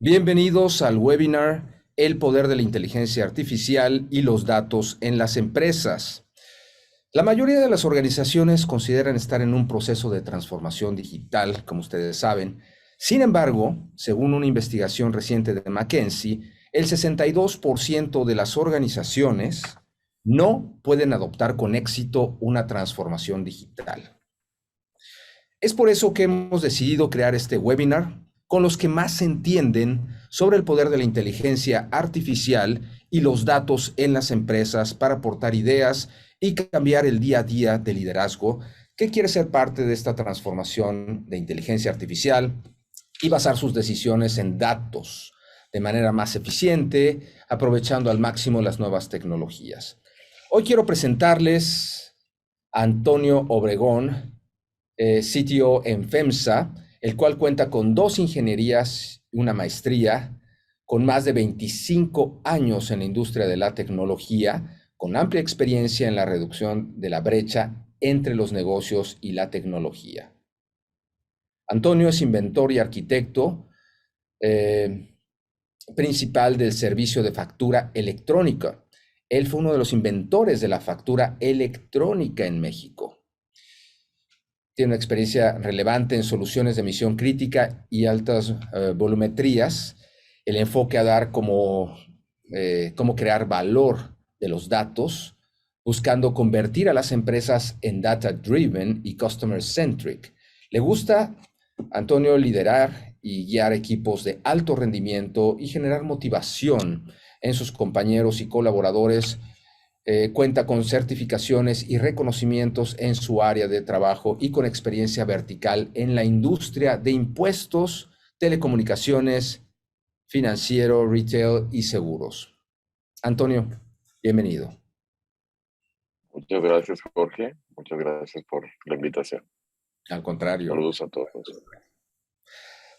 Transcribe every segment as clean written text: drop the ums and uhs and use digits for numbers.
Bienvenidos al webinar El poder de la inteligencia artificial y los datos en las empresas. La mayoría de las organizaciones consideran estar en un proceso de transformación digital, como ustedes saben. Sin embargo, según una investigación reciente de McKinsey, el 62% de las organizaciones no pueden adoptar con éxito una transformación digital. Es por eso que hemos decidido crear este webinar con los que más se entienden sobre el poder de la inteligencia artificial y los datos en las empresas para aportar ideas y cambiar el día a día de liderazgo que quiere ser parte de esta transformación de inteligencia artificial y basar sus decisiones en datos de manera más eficiente, aprovechando al máximo las nuevas tecnologías. Hoy quiero presentarles a Antonio Obregón, CTO en FEMSA, el cual cuenta con 2 ingenierías y una maestría, con más de 25 años en la industria de la tecnología, con amplia experiencia en la reducción de la brecha entre los negocios y la tecnología. Antonio es inventor y arquitecto principal del servicio de factura electrónica. Él fue uno de los inventores de la factura electrónica en México. Tiene una experiencia relevante en soluciones de misión crítica y altas volumetrías. El enfoque a dar cómo crear valor de los datos, buscando convertir a las empresas en data-driven y customer-centric. Le gusta, Antonio, liderar y guiar equipos de alto rendimiento y generar motivación en sus compañeros y colaboradores. Cuenta con certificaciones y reconocimientos en su área de trabajo y con experiencia vertical en la industria de impuestos, telecomunicaciones, financiero, retail y seguros. Antonio, bienvenido. Muchas gracias, Jorge. Muchas gracias por la invitación. Al contrario. Saludos a todos.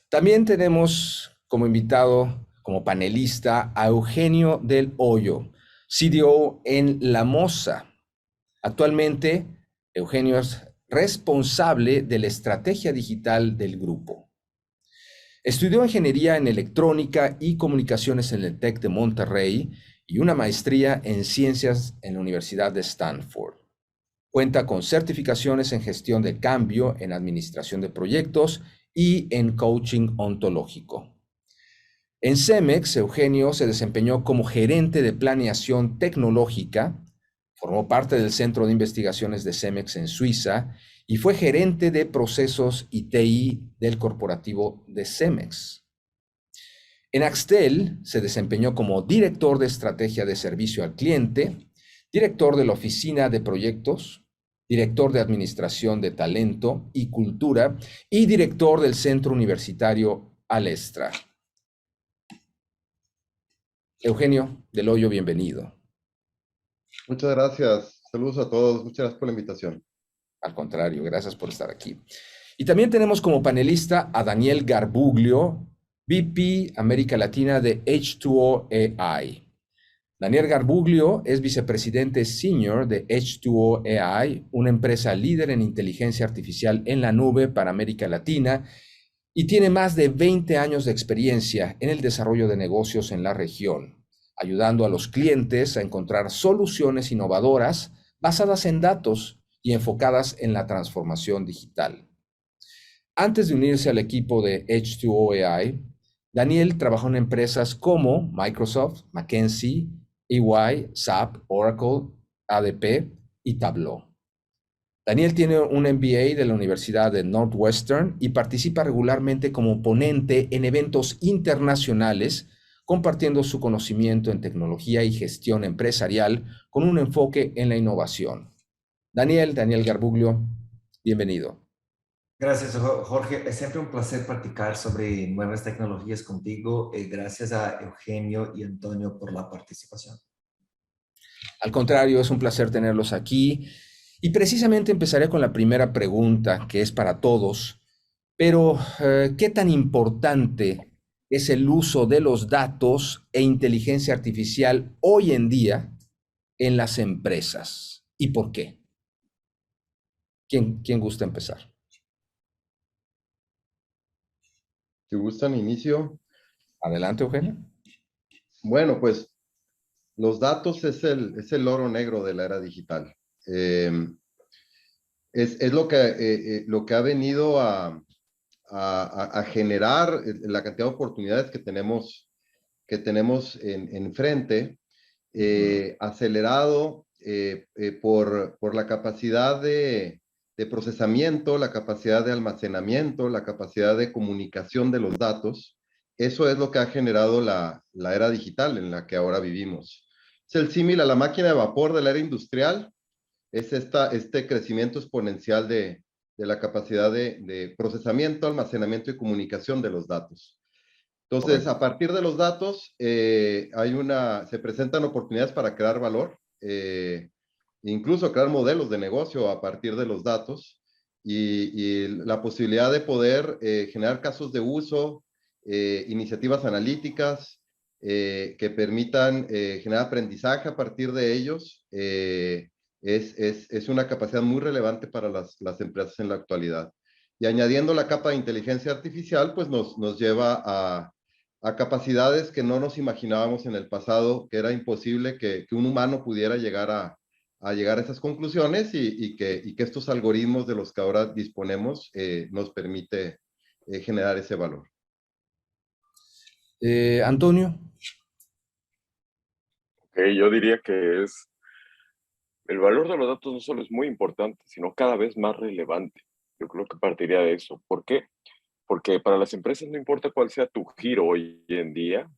También tenemos como invitado, como panelista, a Eugenio del Hoyo, CDO en La Moza. Actualmente, Eugenio es responsable de la estrategia digital del grupo. Estudió ingeniería en electrónica y comunicaciones en el TEC de Monterrey y una maestría en ciencias en la Universidad de Stanford. Cuenta con certificaciones en gestión de cambio, en administración de proyectos y en coaching ontológico. En Cemex, Eugenio se desempeñó como gerente de planeación tecnológica, formó parte del Centro de Investigaciones de Cemex en Suiza y fue gerente de procesos y TI del corporativo de Cemex. En Axtel se desempeñó como director de estrategia de servicio al cliente, director de la oficina de proyectos, director de administración de talento y cultura y director del Centro Universitario Alestra. Eugenio del Hoyo, bienvenido. Muchas gracias. Saludos a todos. Muchas gracias por la invitación. Al contrario, gracias por estar aquí. Y también tenemos como panelista a Daniel Garbuglio, VP América Latina de H2O AI. Daniel Garbuglio es vicepresidente senior de H2O AI, una empresa líder en inteligencia artificial en la nube para América Latina, y tiene más de 20 años de experiencia en el desarrollo de negocios en la región, ayudando a los clientes a encontrar soluciones innovadoras basadas en datos y enfocadas en la transformación digital. Antes de unirse al equipo de H2O AI, Daniel trabajó en empresas como Microsoft, McKinsey, EY, SAP, Oracle, ADP y Tableau. Daniel tiene un MBA de la Universidad de Northwestern y participa regularmente como ponente en eventos internacionales, compartiendo su conocimiento en tecnología y gestión empresarial con un enfoque en la innovación. Daniel Garbuglio, bienvenido. Gracias, Jorge. Es siempre un placer practicar sobre nuevas tecnologías contigo. Gracias a Eugenio y Antonio por la participación. Al contrario, es un placer tenerlos aquí. Y precisamente empezaré con la primera pregunta, que es para todos. Pero, ¿qué tan importante es el uso de los datos e inteligencia artificial hoy en día en las empresas? ¿Y por qué? ¿Quién gusta empezar? Si gustan, inicio. Adelante, Eugenio. Bueno, pues los datos es el oro negro de la era digital. Es lo que ha venido a generar la cantidad de oportunidades que tenemos enfrente, acelerado por la capacidad de procesamiento, la capacidad de almacenamiento, la capacidad de comunicación de los datos. Eso es lo que ha generado la era digital en la que ahora vivimos. Es el símil a la máquina de vapor de la era industrial, es este crecimiento exponencial de la capacidad de procesamiento, almacenamiento y comunicación de los datos. Entonces, Correcto. a partir de los datos, se presentan oportunidades para crear valor, incluso crear modelos de negocio a partir de los datos y la posibilidad de poder generar casos de uso, iniciativas analíticas que permitan generar aprendizaje a partir de ellos, es una capacidad muy relevante para las empresas en la actualidad. Y añadiendo la capa de inteligencia artificial, pues nos lleva a capacidades que no nos imaginábamos en el pasado, que era imposible que un humano pudiera llegar a llegar a esas conclusiones y que estos algoritmos de los que ahora disponemos nos permite generar ese valor. Antonio. Yo diría que el valor de los datos no solo es muy importante, sino cada vez más relevante. Yo creo que partiría de eso. ¿Por qué? Porque para las empresas no importa cuál sea tu giro hoy en día,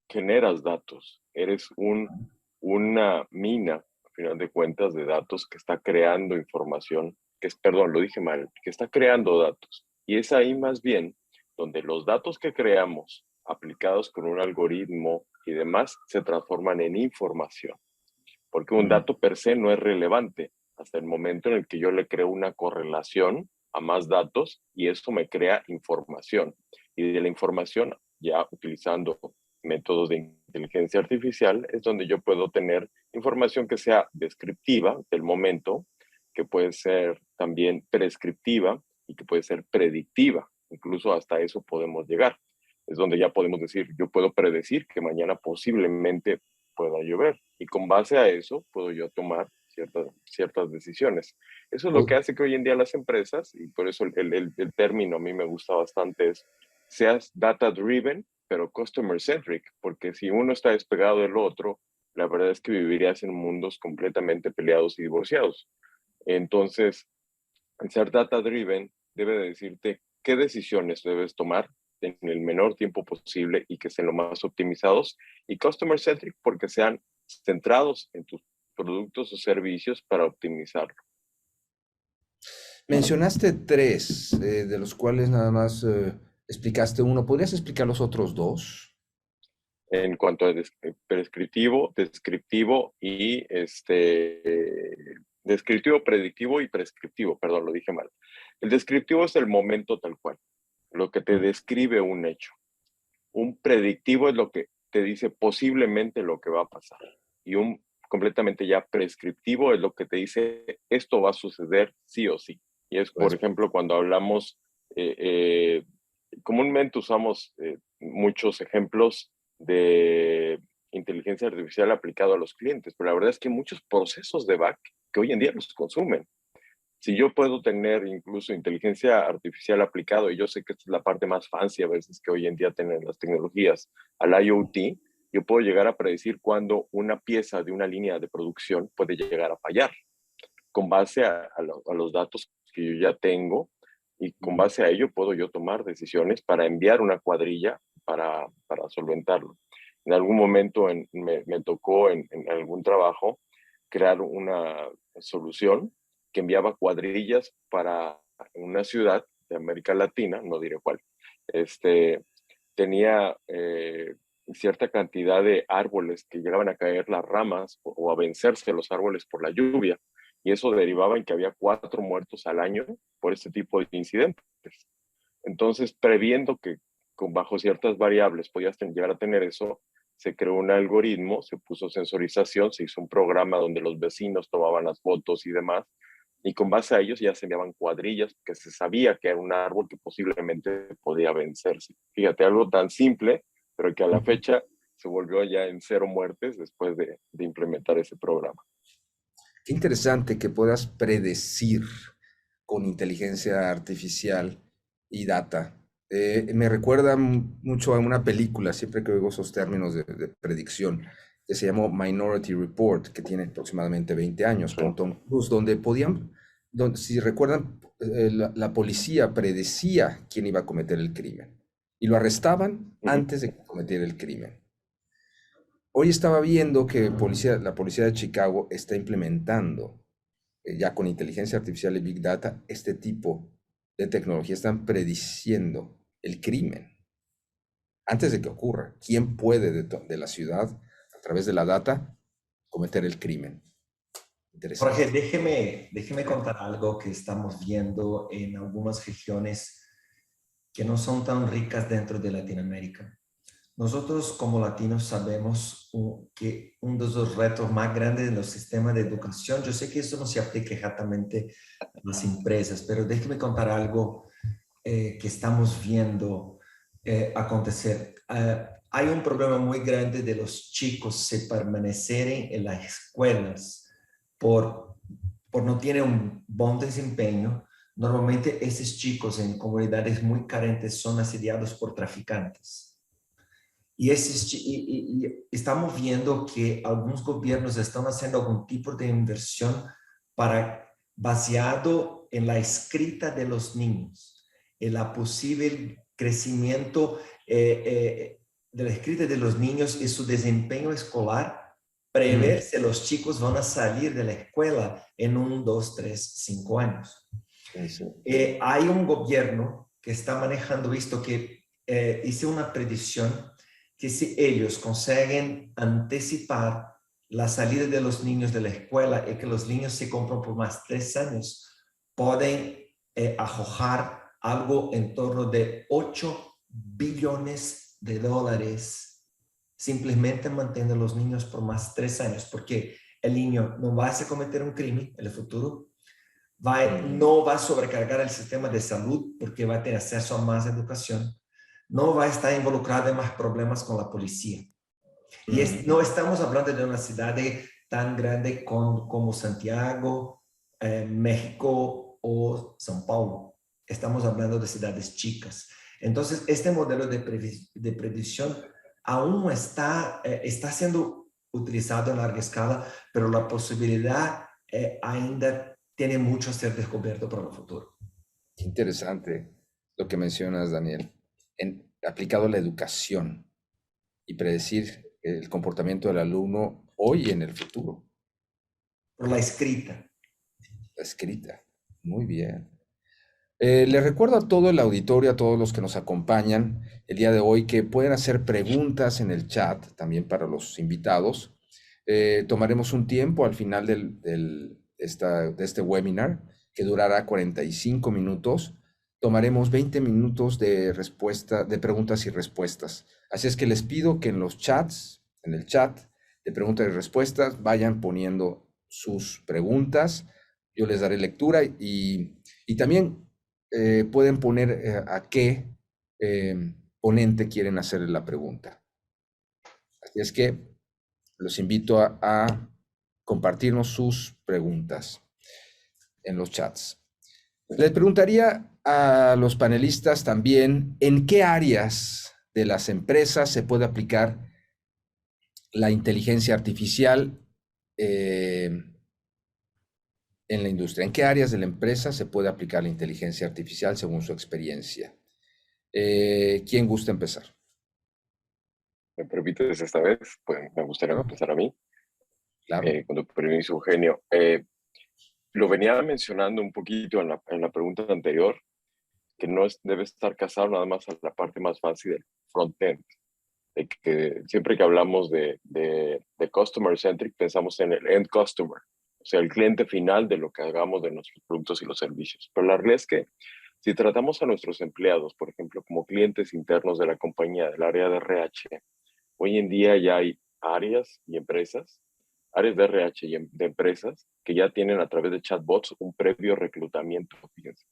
generas datos. Eres una mina, a final de cuentas, de datos que está creando información, perdón, lo dije mal, que está creando datos. Y es ahí más bien donde los datos que creamos, aplicados con un algoritmo y demás, se transforman en información. Porque un dato per se no es relevante hasta el momento en el que yo le creo una correlación a más datos y eso me crea información. Y de la información, ya utilizando métodos de inteligencia artificial, es donde yo puedo tener información que sea descriptiva del momento, que puede ser también prescriptiva y que puede ser predictiva. Incluso hasta eso podemos llegar. Es donde ya podemos decir, yo puedo predecir que mañana posiblemente pueda llover. Y con base a eso puedo yo tomar ciertas decisiones. Eso es lo que hace que hoy en día las empresas, y por eso el término a mí me gusta bastante, es seas data driven, pero customer centric, porque si uno está despegado del otro, la verdad es que vivirías en mundos completamente peleados y divorciados. Entonces, el ser data driven debe de decirte qué decisiones debes tomar en el menor tiempo posible y que sean lo más optimizados, y customer centric porque sean centrados en tus productos o servicios para optimizarlo. Mencionaste tres, de los cuales nada más explicaste uno. ¿Podrías explicar los otros dos? En cuanto a prescriptivo, descriptivo y descriptivo, predictivo y prescriptivo, perdón, lo dije mal. El descriptivo es el momento tal cual, lo que te describe un hecho. Un predictivo es lo que te dice posiblemente lo que va a pasar. Y un completamente ya prescriptivo es lo que te dice esto va a suceder sí o sí. Y es, por ejemplo, cuando hablamos, comúnmente usamos muchos ejemplos de inteligencia artificial aplicado a los clientes, pero la verdad es que hay muchos procesos de back que hoy en día los consumen. Si yo puedo tener incluso inteligencia artificial aplicado, y yo sé que esta es la parte más fancy a veces que hoy en día tienen las tecnologías, al IoT, yo puedo llegar a predecir cuándo una pieza de una línea de producción puede llegar a fallar, con base a los datos que yo ya tengo, y con base a ello puedo yo tomar decisiones para enviar una cuadrilla para solventarlo. En algún momento me tocó en algún trabajo crear una solución que enviaba cuadrillas para una ciudad de América Latina, no diré cuál, tenía cierta cantidad de árboles que llegaban a caer las ramas o a vencerse los árboles por la lluvia, y eso derivaba en que había 4 muertos al año por este tipo de incidentes. Entonces, previendo que bajo ciertas variables podías llegar a tener eso, se creó un algoritmo, se puso sensorización, se hizo un programa donde los vecinos tomaban las fotos y demás, y con base a ellos ya se enviaban cuadrillas que se sabía que era un árbol que posiblemente podía vencerse. Fíjate, algo tan simple pero que a la fecha se volvió ya en 0 muertes después de implementar ese programa. Qué interesante que puedas predecir con inteligencia artificial y data. Me recuerda mucho a una película, siempre que oigo esos términos de predicción, que se llamó Minority Report, que tiene aproximadamente 20 años, Sí. con Tom Cruise, donde podían, si recuerdan, la policía predecía quién iba a cometer el crimen y lo arrestaban antes de que cometiera el crimen. Hoy estaba viendo que la policía de Chicago está implementando ya con inteligencia artificial y Big Data este tipo de tecnología. Están prediciendo el crimen antes de que ocurra. ¿Quién puede de la ciudad, a través de la data, cometer el crimen? Jorge, Interesante. déjeme contar algo que estamos viendo en algunas regiones que no son tan ricas dentro de Latinoamérica. Nosotros como latinos sabemos que uno de los retos más grandes de los sistemas de educación, yo sé que eso no se aplica exactamente a las empresas, pero déjeme contar algo que estamos viendo acontecer. Hay un problema muy grande de los chicos se permanecerem en las escuelas por no tener un buen desempeño. Normalmente esos chicos en comunidades muy carentes son asediados por traficantes. Y estamos viendo que algunos gobiernos están haciendo algún tipo de inversión baseado en la escrita de los niños, en la posible crecimiento de la escrita de los niños y su desempeño escolar, prever si los chicos van a salir de la escuela en 1, 2, 3, 5 años. Sí. Hay un gobierno que está manejando esto, que hizo una predicción que si ellos consiguen anticipar la salida de los niños de la escuela y que los niños se compran por más 3 años, pueden arrojar algo en torno de 8 billones de dólares simplemente manteniendo a los niños por más 3 años, porque el niño no va a cometer un crimen en el futuro, no va a sobrecargar el sistema de salud porque va a tener acceso a más educación, no va a estar involucrado en más problemas con la policía. Y no estamos hablando de una ciudad tan grande como Santiago, México o São Paulo. Estamos hablando de ciudades chicas. Entonces, este modelo de predicción aún está siendo utilizado en larga escala, pero la posibilidad ainda tiene mucho a ser descubierto para el futuro. Qué interesante lo que mencionas, Daniel. Aplicado a la educación y predecir el comportamiento del alumno hoy y en el futuro. Por la escrita. La escrita. Muy bien. Les recuerdo a todo el auditorio, a todos los que nos acompañan el día de hoy, que pueden hacer preguntas en el chat, también para los invitados. Tomaremos un tiempo al final de este webinar, que durará 45 minutos. Tomaremos 20 minutos de preguntas y respuestas. Así es que les pido que en el chat de preguntas y respuestas, vayan poniendo sus preguntas. Yo les daré lectura y también pueden poner a qué ponente quieren hacerle la pregunta. Así es que los invito a compartirnos sus preguntas en los chats. Les preguntaría a los panelistas también en qué áreas de las empresas se puede aplicar la inteligencia artificial en la industria. ¿En qué áreas de la empresa se puede aplicar la inteligencia artificial según su experiencia? ¿Quién gusta empezar? ¿Me permites esta vez? Pues me gustaría empezar a mí. Claro. Con tu permiso, Eugenio. Lo venía mencionando un poquito en la pregunta anterior, que no debe estar casado nada más a la parte más fácil del front-end. De que siempre que hablamos de customer-centric, pensamos en el end customer, o sea, el cliente final de lo que hagamos de nuestros productos y los servicios. Pero la realidad es que si tratamos a nuestros empleados, por ejemplo, como clientes internos de la compañía, del área de RH, hoy en día ya hay áreas de RH y de empresas que ya tienen a través de chatbots un previo reclutamiento, fíjense,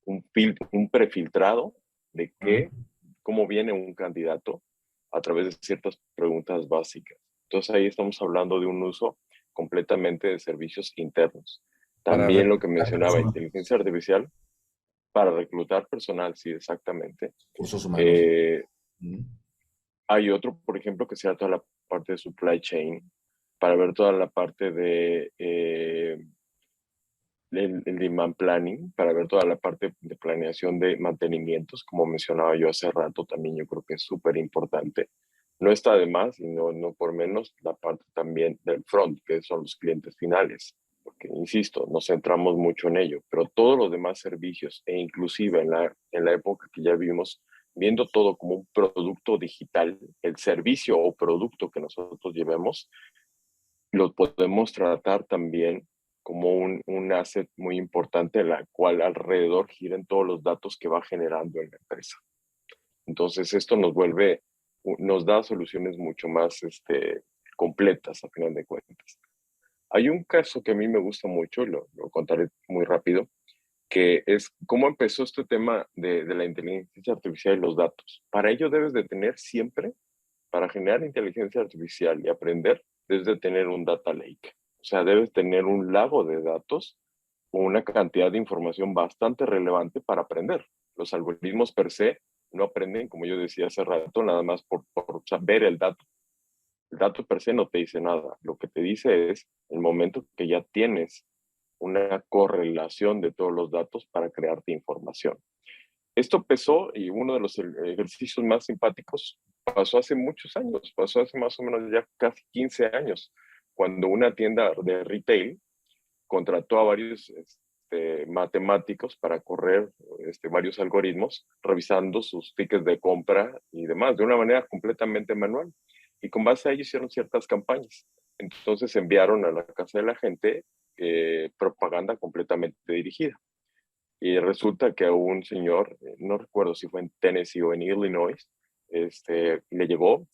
un prefiltrado de cómo viene un candidato a través de ciertas preguntas básicas. Entonces ahí estamos hablando de un uso completamente de servicios internos. Para También lo que reclutar mencionaba, personas, inteligencia artificial para reclutar personal, sí, exactamente. recursos humanos. Eh, Ujú. Hay otro, por ejemplo, que sea toda la parte de supply chain, para ver toda la parte de el demand planning, para ver toda la parte de planeación de mantenimientos, como mencionaba yo hace rato, también yo creo que es súper importante. No está de más, y no por menos la parte también del front, que son los clientes finales, porque, insisto, nos centramos mucho en ello, pero todos los demás servicios, e inclusive en la época que ya vivimos, viendo todo como un producto digital, el servicio o producto que nosotros llevemos, lo podemos tratar también como un asset muy importante, la cual alrededor giren todos los datos que va generando en la empresa. Entonces, esto nos da soluciones mucho más completas a final de cuentas. Hay un caso que a mí me gusta mucho, y lo contaré muy rápido, que es cómo empezó este tema de la inteligencia artificial y los datos. Para ello debes de tener siempre, para generar inteligencia artificial y aprender, debes de tener un data lake. O sea, debes tener un lago de datos con una cantidad de información bastante relevante para aprender. Los algoritmos per se no aprenden, como yo decía hace rato, nada más por saber el dato. El dato per se no te dice nada. Lo que te dice es el momento que ya tienes una correlación de todos los datos para crearte información. Esto empezó, y uno de los ejercicios más simpáticos pasó hace muchos años, pasó hace más o menos ya casi 15 años, cuando una tienda de retail contrató a varios matemáticos para correr varios algoritmos, revisando sus tickets de compra y demás, de una manera completamente manual. Y con base a ello hicieron ciertas campañas. Entonces enviaron a la casa de la gente propaganda completamente dirigida. Y resulta que a un señor, no recuerdo si fue en Tennessee o en Illinois, le llegó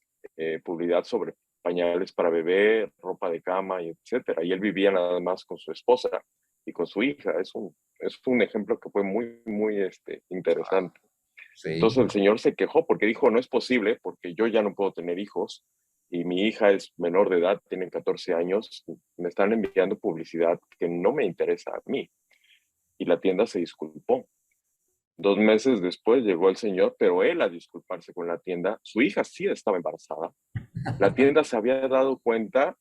publicidad sobre pañales para bebé, ropa de cama, y etcétera. Y él vivía nada más con su esposa y con su hija. Es un ejemplo que fue muy, muy interesante. Sí. Entonces el señor se quejó porque dijo, no es posible, porque yo ya no puedo tener hijos y mi hija es menor de edad, tiene 14 años, me están enviando publicidad que no me interesa a mí. Y la tienda se disculpó. 2 meses después llegó el señor, pero él a disculparse con la tienda. Su hija sí estaba embarazada. La tienda se había dado cuenta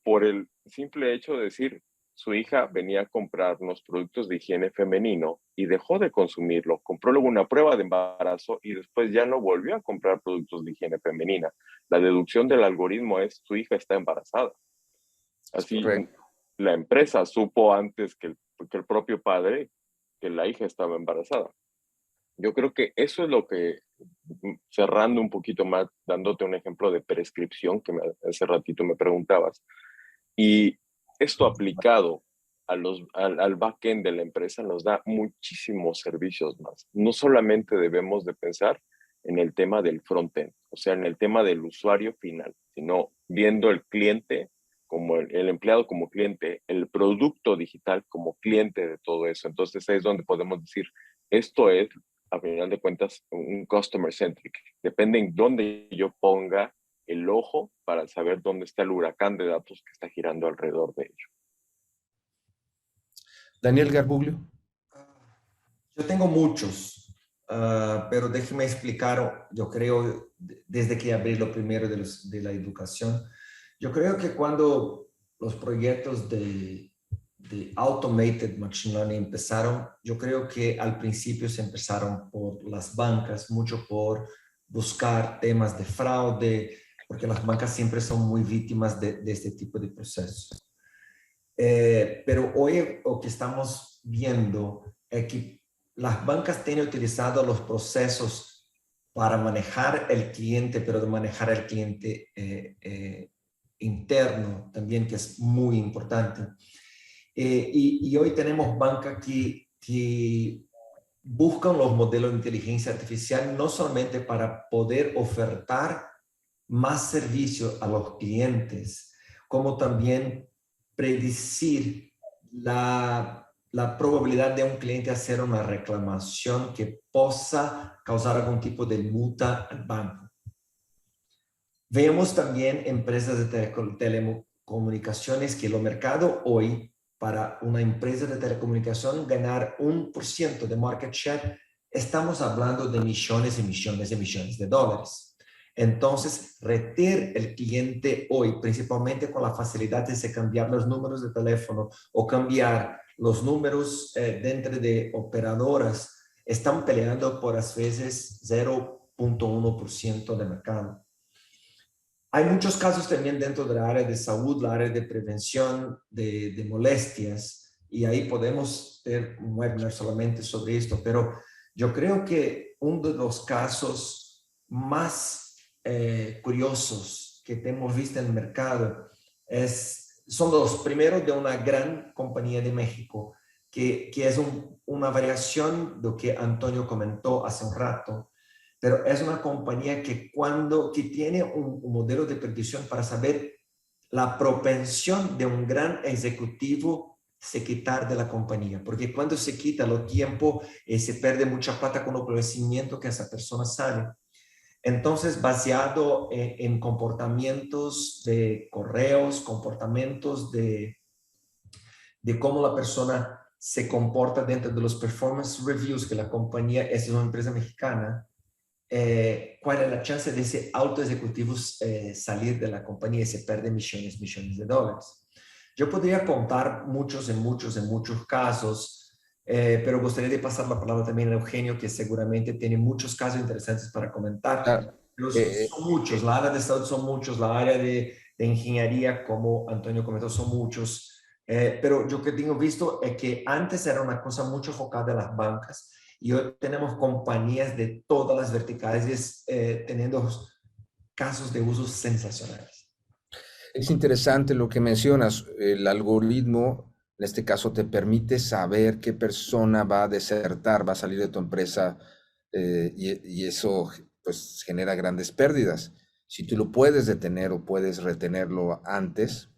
por el simple hecho de decir, su hija venía a comprar unos productos de higiene femenino y dejó de consumirlo. Compró luego una prueba de embarazo y después ya no volvió a comprar productos de higiene femenina. La deducción del algoritmo es, su hija está embarazada. Es Así, correcto. la empresa supo antes que el propio padre que la hija estaba embarazada. Yo creo que eso es lo que, cerrando un poquito más, dándote un ejemplo de prescripción que hace ratito me preguntabas, y esto aplicado al backend de la empresa nos da muchísimos servicios más. No solamente debemos de pensar en el tema del frontend, o sea, en el tema del usuario final, sino viendo el cliente como el empleado como cliente, el producto digital como cliente de todo eso. Entonces ahí es donde podemos decir, esto es, a final de cuentas, un customer centric. Depende en dónde yo ponga el ojo para saber dónde está el huracán de datos que está girando alrededor de ello. Daniel Garbuglio. Yo tengo muchos, pero déjeme explicar, yo creo, desde que abrí lo primero de la educación, yo creo que cuando los proyectos de Automated Machine Learning empezaron, yo creo que al principio se empezaron por las bancas, mucho por buscar temas de fraude, porque las bancas siempre son muy víctimas de este tipo de procesos. Pero hoy lo que estamos viendo es que las bancas tienen utilizado los procesos para manejar el cliente, pero de manejar el cliente interno también, que es muy importante. Y hoy tenemos bancas que buscan los modelos de inteligencia artificial no solamente para poder ofertar más servicios a los clientes, como también predecir la probabilidad de un cliente hacer una reclamación que possa causar algún tipo de multa al banco. Vemos también empresas de telecomunicaciones que el mercado hoy, para una empresa de telecomunicación ganar 1% de market share, estamos hablando de millones y millones y millones de dólares. Entonces, retener el cliente hoy, principalmente con la facilidad de cambiar los números de teléfono o cambiar los números dentro de operadoras, están peleando por a veces 0.1% de mercado. Hay muchos casos también dentro de la área de salud, la área de prevención de molestias, y ahí podemos tener un webinar solamente sobre esto, pero yo creo que uno de los casos más curiosos que hemos visto en el mercado son los primeros de una gran compañía de México, que es una variación de lo que Antonio comentó hace un rato, pero es una compañía que tiene un modelo de predicción para saber la propensión de un gran ejecutivo se quitar de la compañía, porque cuando se quita lo tiempo se pierde mucha plata con el conocimiento que esa persona sale. Entonces, basado en comportamientos de correos, comportamientos de cómo la persona se comporta dentro de los performance reviews, que la compañía es una empresa mexicana, cuál es la chance de ese alto ejecutivo salir de la compañía y se pierde millones de dólares. Yo podría contar muchos casos, pero gustaría de pasar la palabra también a Eugenio, que seguramente tiene muchos casos interesantes para comentar. Ah, Pero son muchos, la área de salud son muchos, la área de ingeniería, como Antonio comentó, son muchos. Pero yo que tengo visto es que antes era una cosa mucho enfocada en las bancas, y hoy tenemos compañías de todas las verticales teniendo casos de usos sensacionales. Es interesante lo que mencionas. El algoritmo, en este caso, te permite saber qué persona va a desertar, va a salir de tu empresa, y eso pues genera grandes pérdidas. Si tú lo puedes detener o puedes retenerlo antes,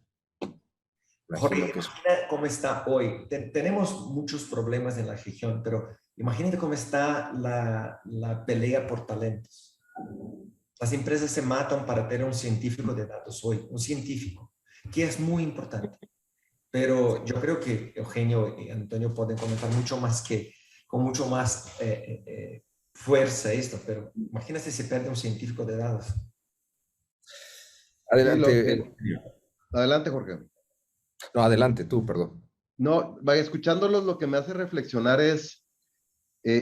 Jorge, imagino que es... imagina cómo está hoy. Tenemos muchos problemas en la región, pero imagínate cómo está la pelea por talentos. Las empresas se matan para tener un científico de datos hoy, un científico, que es muy importante. Pero yo creo que Eugenio y Antonio pueden comentar con mucho más fuerza esto, pero imagínate si se pierde un científico de datos. Sí, Adelante. adelante, Jorge. No, adelante tú, perdón. No, vaya, escuchándolos, lo que me hace reflexionar es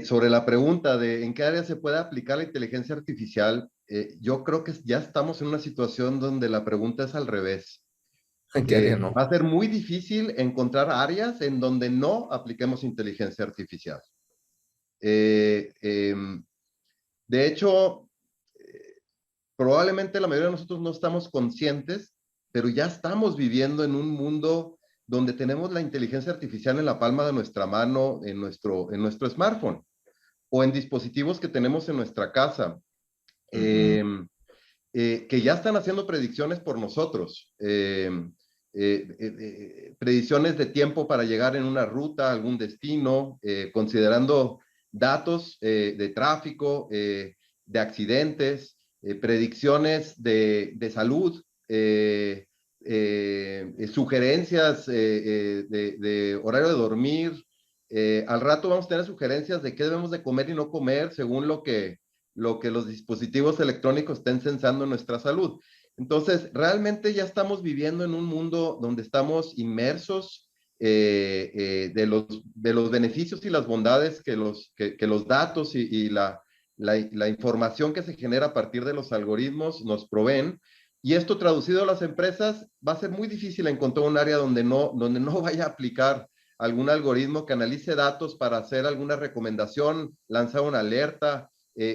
sobre la pregunta de en qué área se puede aplicar la inteligencia artificial. Yo creo que ya estamos en una situación donde la pregunta es al revés. ¿En qué área no? Va a ser muy difícil encontrar áreas en donde no apliquemos inteligencia artificial. De hecho, probablemente la mayoría de nosotros no estamos conscientes, pero ya estamos viviendo en un mundo donde tenemos la inteligencia artificial en la palma de nuestra mano, en nuestro smartphone o en dispositivos que tenemos en nuestra casa, que ya están haciendo predicciones por nosotros. Predicciones de tiempo para llegar en una ruta, algún destino, considerando datos de tráfico, de accidentes, predicciones de salud, sugerencias de horario de dormir. Al rato vamos a tener sugerencias de qué debemos de comer y no comer según lo que los dispositivos electrónicos estén censando nuestra salud. Entonces, realmente ya estamos viviendo en un mundo donde estamos inmersos de los beneficios y las bondades que los datos y la información que se genera a partir de los algoritmos nos proveen. Y esto traducido a las empresas, va a ser muy difícil encontrar un área donde no vaya a aplicar algún algoritmo que analice datos para hacer alguna recomendación, lanzar una alerta,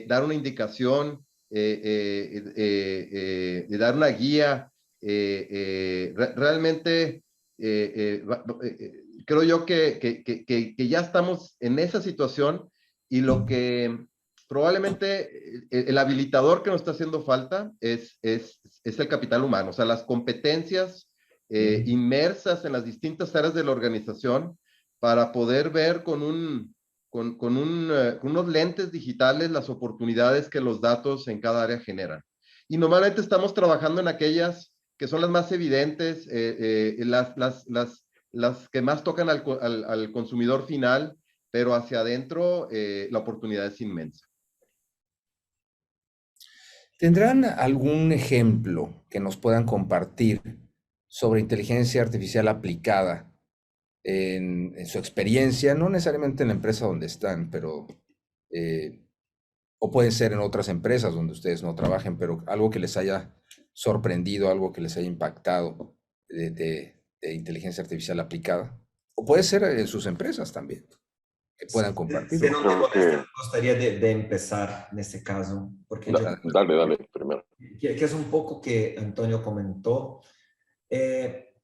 dar una indicación, dar una guía. Realmente creo yo que ya estamos en esa situación, y lo que probablemente el habilitador que nos está haciendo falta es el capital humano, o sea, las competencias inmersas en las distintas áreas de la organización para poder ver con unos lentes digitales las oportunidades que los datos en cada área generan. y normalmente estamos trabajando en aquellas que son las más evidentes, las que más tocan al consumidor final, pero hacia adentro la oportunidad es inmensa. ¿Tendrán algún ejemplo que nos puedan compartir sobre inteligencia artificial aplicada en su experiencia? No necesariamente en la empresa donde están, pero o pueden ser en otras empresas donde ustedes no trabajen, pero algo que les haya sorprendido, algo que les haya impactado de inteligencia artificial aplicada. O puede ser en sus empresas también, que puedan compartir. Si no te Creo molesta, que... me gustaría de empezar en este caso, porque yo Dale, primero. que es un poco que Antonio comentó, que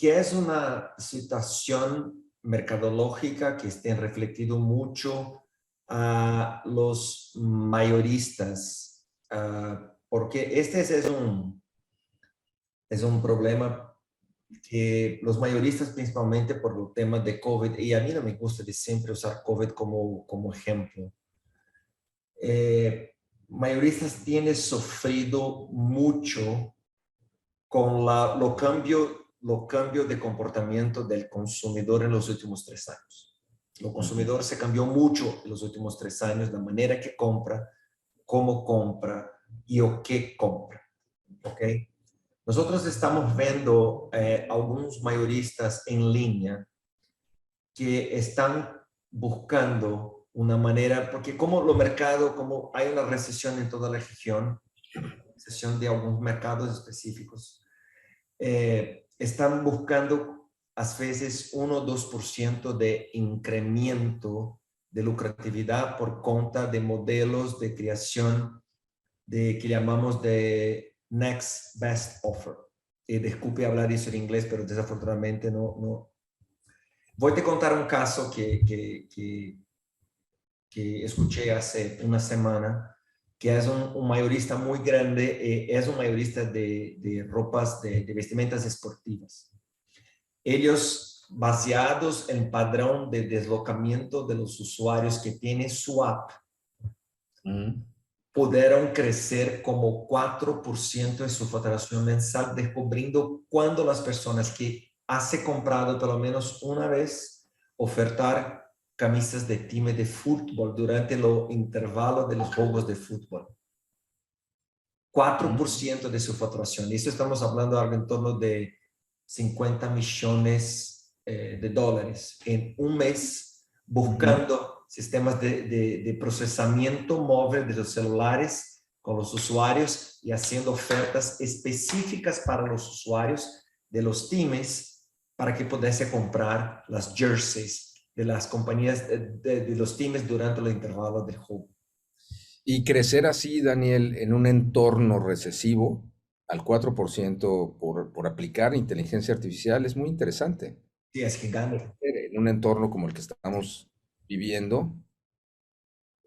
es una situación mercadológica que está refletido mucho a los mayoristas, porque este es un problema que los mayoristas, principalmente por los temas de COVID, y a mí no me gusta de siempre usar COVID como ejemplo, mayoristas tienen sufrido mucho con lo cambio de comportamiento del consumidor en los últimos 3 años. El consumidor se cambió mucho en los últimos 3 años, la manera que compra, cómo compra y o qué compra. ¿Ok? Nosotros estamos viendo algunos mayoristas en línea que están buscando una manera, porque como los mercados, como hay una recesión en toda la región, recesión de algunos mercados específicos, están buscando a veces 1 o 2% de incremento de lucratividad por cuenta de modelos de creación que llamamos de Next Best Offer. Disculpe hablar eso en inglés, pero desafortunadamente no. Voy a contar un caso que escuché hace una semana, que es un mayorista muy grande, es un mayorista de ropas, de vestimentas esportivas. Ellos, basados en padrón de deslocamiento de los usuarios que tienen su app, pudieron crecer como 4% de su facturación mensal, descubriendo cuando las personas que hace comprado por lo menos una vez ofertar camisas de time de fútbol durante los intervalos de los juegos de fútbol. 4% de su facturación. Y eso estamos hablando de algo en torno de 50 millones de dólares en un mes, buscando sistemas de procesamiento móvil de los celulares con los usuarios y haciendo ofertas específicas para los usuarios de los teams para que pudiese comprar las jerseys de las compañías de los teams durante los intervalos del juego. Y crecer así, Daniel, en un entorno recesivo al 4% por aplicar inteligencia artificial es muy interesante. Sí, es gigante. En un entorno como el que estamos viviendo,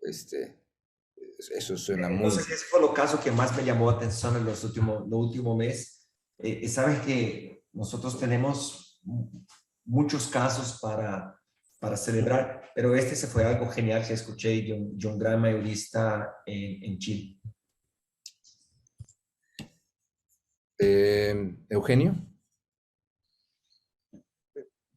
eso suena muy... Entonces, ese fue el caso que más me llamó la atención en los últimos meses. Sabes que nosotros tenemos muchos casos para celebrar, pero este se fue algo genial que escuché de un gran mayorista en Chile. Eugenio.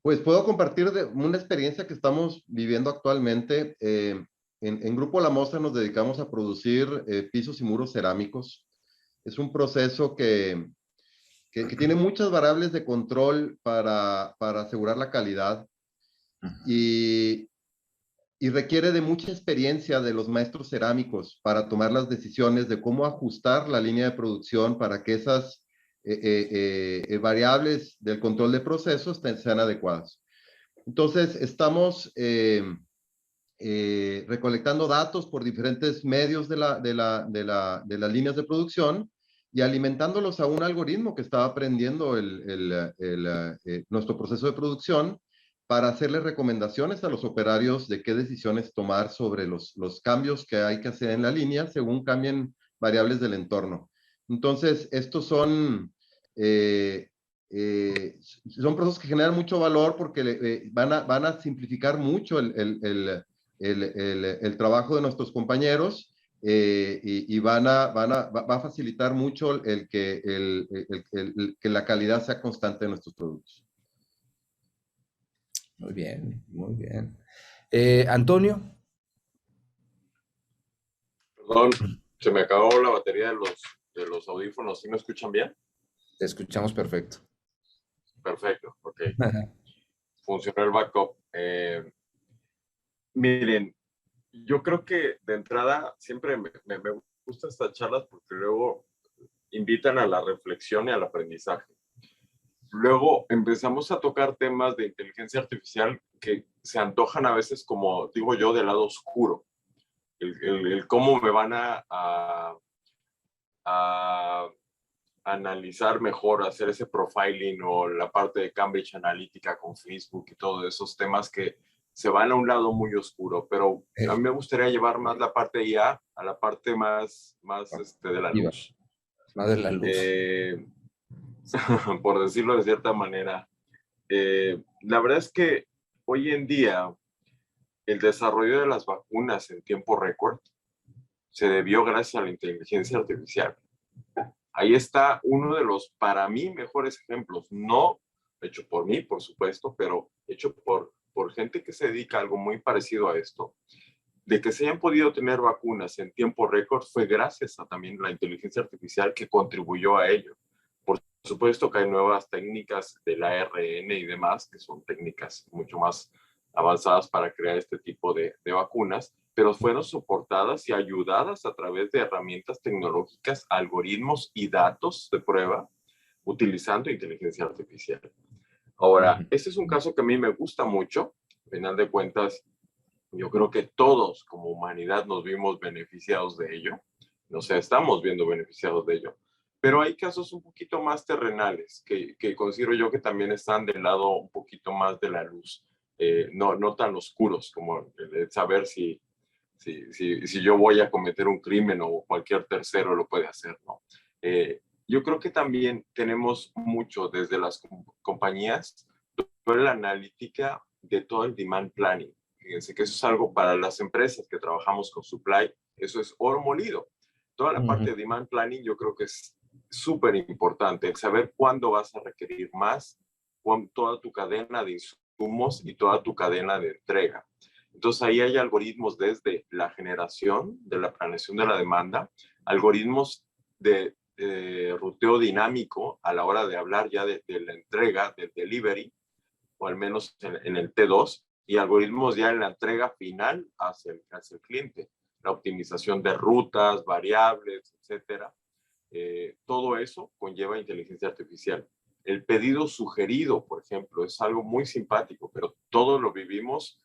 Pues puedo compartir de una experiencia que estamos viviendo actualmente. En Grupo La Mostra nos dedicamos a producir pisos y muros cerámicos. Es un proceso que tiene muchas variables de control para asegurar la calidad y requiere de mucha experiencia de los maestros cerámicos para tomar las decisiones de cómo ajustar la línea de producción para que esas variables del control de procesos sean adecuadas. Entonces, estamos recolectando datos por diferentes medios de las líneas de producción y alimentándolos a un algoritmo que está aprendiendo nuestro proceso de producción para hacerle recomendaciones a los operarios de qué decisiones tomar sobre los cambios que hay que hacer en la línea según cambien variables del entorno. Entonces, estos son procesos que generan mucho valor porque van a simplificar mucho el trabajo de nuestros compañeros y va a facilitar mucho el que la calidad sea constante de nuestros productos. Muy bien, muy bien. Antonio. Perdón, se me acabó la batería de los audífonos. ¿Sí me escuchan bien? Te escuchamos perfecto. Perfecto, ok. Funcionó el backup. Miren, yo creo que de entrada siempre me gustan estas charlas porque luego invitan a la reflexión y al aprendizaje. Luego empezamos a tocar temas de inteligencia artificial que se antojan a veces, como digo yo, del lado oscuro. El cómo me van a analizar mejor, hacer ese profiling o la parte de Cambridge Analytica con Facebook y todos esos temas que se van a un lado muy oscuro, pero a mí me gustaría llevar más la parte de IA a la parte más de la luz. Más de la luz. Por decirlo de cierta manera. La verdad es que hoy en día el desarrollo de las vacunas en tiempo récord se debió gracias a la inteligencia artificial. Ahí está uno de los, para mí, mejores ejemplos, no hecho por mí, por supuesto, pero hecho por gente que se dedica a algo muy parecido a esto. De que se hayan podido tener vacunas en tiempo récord fue gracias a también la inteligencia artificial que contribuyó a ello. Por supuesto que hay nuevas técnicas del ARN y demás, que son técnicas mucho más avanzadas para crear este tipo de vacunas, pero fueron soportadas y ayudadas a través de herramientas tecnológicas, algoritmos y datos de prueba, utilizando inteligencia artificial. Ahora, este es un caso que a mí me gusta mucho. Al final de cuentas, yo creo que todos como humanidad nos vimos beneficiados de ello. No sé, estamos viendo beneficiados de ello. Pero hay casos un poquito más terrenales que considero yo que también están del lado un poquito más de la luz. No tan oscuros como el saber si yo voy a cometer un crimen o cualquier tercero lo puede hacer, ¿no? Yo creo que también tenemos mucho desde las compañías, toda la analítica de todo el demand planning. Fíjense que eso es algo para las empresas que trabajamos con supply, eso es oro molido. Toda la parte de demand planning yo creo que es súper importante, el saber cuándo vas a requerir más, toda tu cadena de insumos y toda tu cadena de entrega. Entonces ahí hay algoritmos desde la generación de la planeación de la demanda, algoritmos de ruteo dinámico a la hora de hablar ya de la entrega, del delivery, o al menos en el T2, y algoritmos ya en la entrega final hacia el cliente, la optimización de rutas, variables, etcétera. Todo eso conlleva inteligencia artificial. El pedido sugerido, por ejemplo, es algo muy simpático, pero todos lo vivimos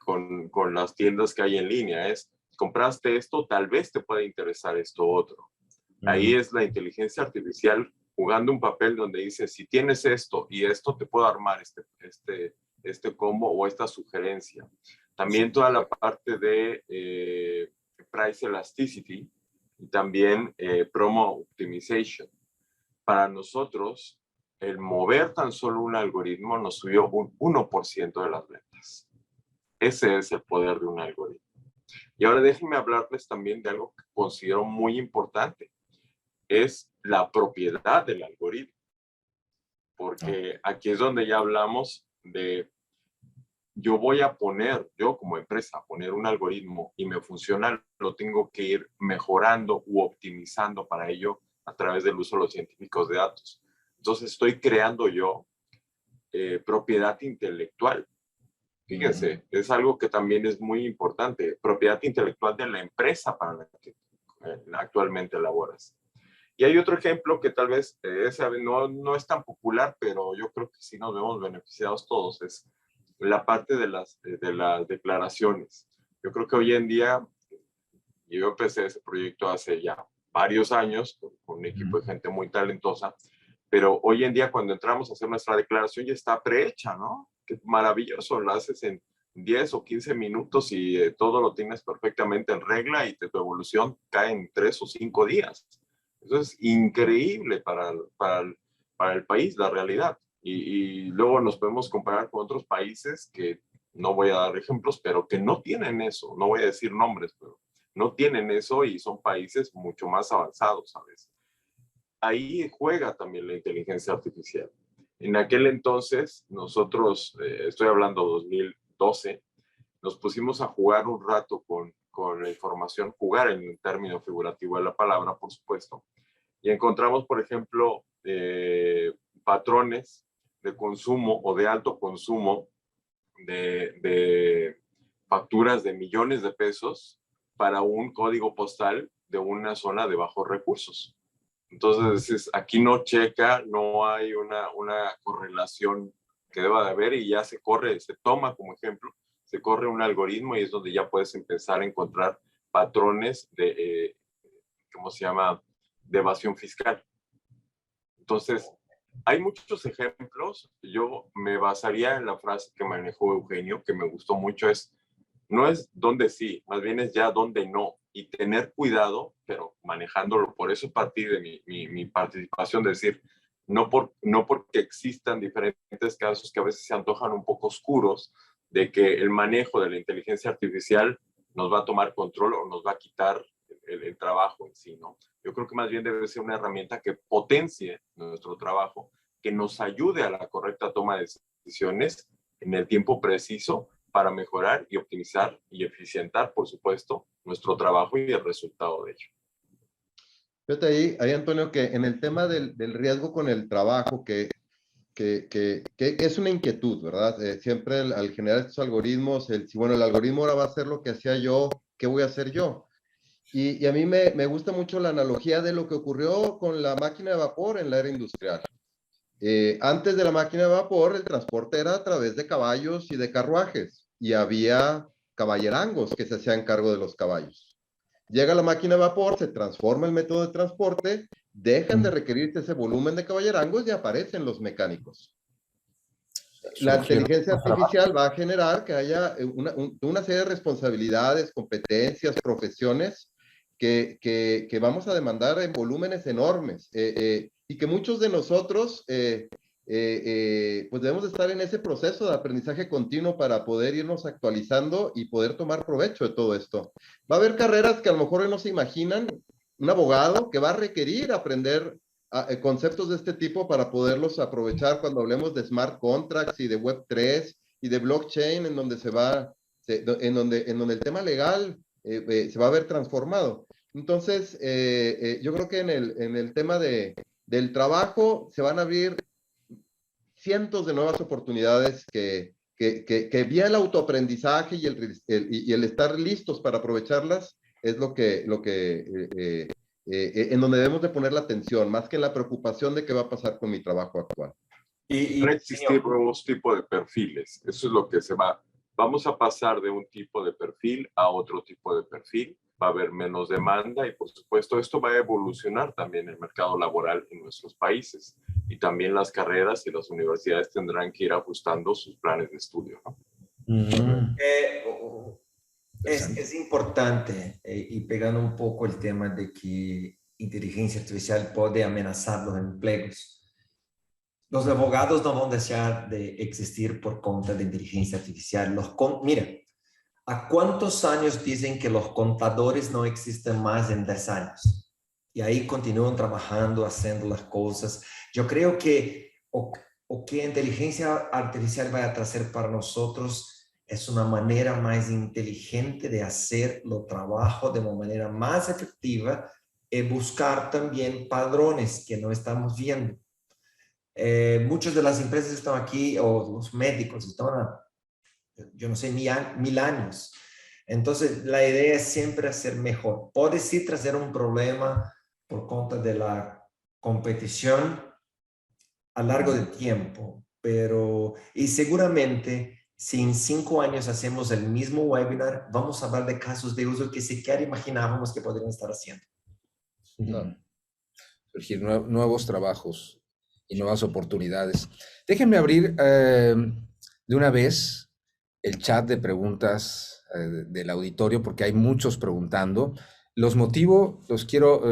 con las tiendas que hay en línea. Es, compraste esto, tal vez te pueda interesar esto otro. Ahí es la inteligencia artificial jugando un papel donde dice, si tienes esto y esto, te puedo armar este combo o esta sugerencia. También toda la parte de price elasticity y también promo optimization. Para nosotros, el mover tan solo un algoritmo nos subió un 1% de las ventas. Ese es el poder de un algoritmo. Y ahora déjenme hablarles también de algo que considero muy importante. Es la propiedad del algoritmo. Porque aquí es donde ya hablamos de, yo voy a poner, yo como empresa, a poner un algoritmo y me funciona, lo tengo que ir mejorando u optimizando para ello a través del uso de los científicos de datos. Entonces estoy creando yo propiedad intelectual. Fíjense, es algo que también es muy importante, propiedad intelectual de la empresa para la que actualmente laboras. Y hay otro ejemplo que tal vez no es tan popular, pero yo creo que sí nos vemos beneficiados todos, es la parte de las declaraciones. Yo creo que hoy en día, yo empecé ese proyecto hace ya varios años con un equipo de gente muy talentosa, pero hoy en día cuando entramos a hacer nuestra declaración ya está prehecha, ¿no? Qué maravilloso, lo haces en 10 o 15 minutos y todo lo tienes perfectamente en regla y tu evolución cae en 3 o 5 días. Eso es increíble para el país, la realidad. Y luego nos podemos comparar con otros países que no voy a dar ejemplos, pero que no tienen eso. No voy a decir nombres, pero no tienen eso y son países mucho más avanzados a veces. Ahí juega también la inteligencia artificial. En aquel entonces, nosotros, estoy hablando 2012, nos pusimos a jugar un rato con la información, jugar en el término figurativo de la palabra, por supuesto, y encontramos, por ejemplo, patrones de consumo o de alto consumo de facturas de millones de pesos para un código postal de una zona de bajos recursos. Entonces, aquí no checa, no hay una correlación que deba de haber y ya se corre, se toma como ejemplo, se corre un algoritmo y es donde ya puedes empezar a encontrar patrones de, ¿cómo se llama?, de evasión fiscal. Entonces, hay muchos ejemplos. Yo me basaría en la frase que manejó Eugenio, que me gustó mucho, no es dónde sí, más bien es ya dónde no. Y tener cuidado, pero manejándolo. Por eso partir de mi participación, decir, no porque existan diferentes casos que a veces se antojan un poco oscuros, de que el manejo de la inteligencia artificial nos va a tomar control o nos va a quitar el trabajo en sí, ¿no? Yo creo que más bien debe ser una herramienta que potencie nuestro trabajo, que nos ayude a la correcta toma de decisiones en el tiempo preciso para mejorar y optimizar y eficientar, por supuesto, nuestro trabajo y el resultado de ello. Fíjate ahí, Antonio, que en el tema del riesgo con el trabajo, que es una inquietud, ¿verdad? Siempre al generar estos algoritmos, si bueno, el algoritmo ahora va a hacer lo que hacía yo, ¿qué voy a hacer yo? Y a mí me gusta mucho la analogía de lo que ocurrió con la máquina de vapor en la era industrial. Antes de la máquina de vapor, el transporte era a través de caballos y de carruajes, y había caballerangos que se hacían cargo de los caballos. Llega la máquina de vapor, se transforma el método de transporte, dejan de requerirse ese volumen de caballerangos y aparecen los mecánicos. La inteligencia artificial va a generar que haya una serie de responsabilidades, competencias, profesiones que vamos a demandar en volúmenes enormes y que muchos de nosotros pues debemos de estar en ese proceso de aprendizaje continuo para poder irnos actualizando y poder tomar provecho de todo esto. Va a haber carreras que a lo mejor no se imaginan, un abogado que va a requerir aprender conceptos de este tipo para poderlos aprovechar cuando hablemos de smart contracts y de Web3 y de blockchain, en donde en donde el tema legal se va a ver transformado. Entonces, yo creo que en el tema del trabajo se van a abrir cientos de nuevas oportunidades que vía el autoaprendizaje y el estar listos para aprovecharlas es lo que en donde debemos de poner la atención, más que en la preocupación de qué va a pasar con mi trabajo actual. Van a existir nuevos tipos de perfiles. Eso es lo que se va. Vamos a pasar de un tipo de perfil a otro tipo de perfil. Va a haber menos demanda y, por supuesto, esto va a evolucionar también el mercado laboral en nuestros países. Y también las carreras y las universidades tendrán que ir ajustando sus planes de estudio, ¿no? Es importante, y pegando un poco el tema de que inteligencia artificial puede amenazar los empleos. Los abogados no van a dejar de existir por cuenta de inteligencia artificial. Mira, ¿a cuántos años dicen que los contadores no existen más en 10 años? Y ahí continúan trabajando, haciendo las cosas. Yo creo que o que inteligencia artificial va a traer para nosotros es una manera más inteligente de hacer los trabajos de una manera más efectiva y buscar también padrones que no estamos viendo. Muchas de las empresas están aquí, o los médicos están yo no sé, 1000 años. Entonces, la idea es siempre hacer mejor. Puede sí traer un problema por cuenta de la competición a largo de tiempo, pero, y seguramente, si en 5 años hacemos el mismo webinar, vamos a hablar de casos de uso que siquiera imaginábamos que podrían estar haciendo. Surgir nuevos trabajos y nuevas oportunidades. Déjenme abrir de una vez el chat de preguntas del auditorio, porque hay muchos preguntando. Los quiero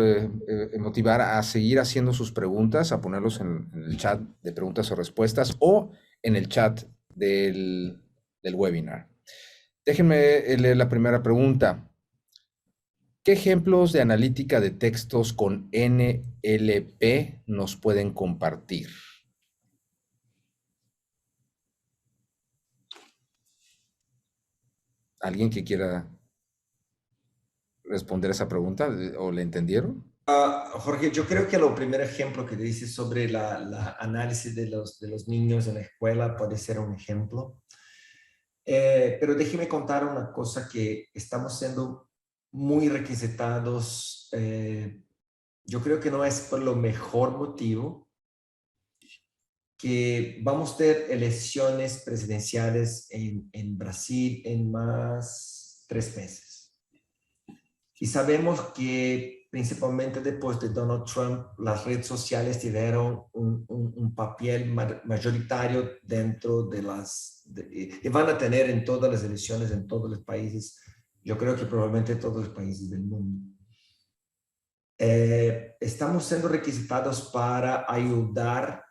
motivar a seguir haciendo sus preguntas, a ponerlos en el chat de preguntas o respuestas o en el chat del webinar. Déjenme leer la primera pregunta. ¿Qué ejemplos de analítica de textos con NLP nos pueden compartir? ¿Alguien que quiera responder esa pregunta o le entendieron? Jorge, yo creo que el primer ejemplo que dices sobre la análisis de los niños en la escuela puede ser un ejemplo. Pero déjeme contar una cosa que estamos siendo muy requisitados. Yo creo que no es por lo mejor motivo que vamos a tener elecciones presidenciales en Brasil en más 3 meses. Y sabemos que principalmente después de Donald Trump, las redes sociales tuvieron un papel mayoritario dentro de y van a tener en todas las elecciones, en todos los países, yo creo que probablemente todos los países del mundo. Estamos siendo requisitados para ayudar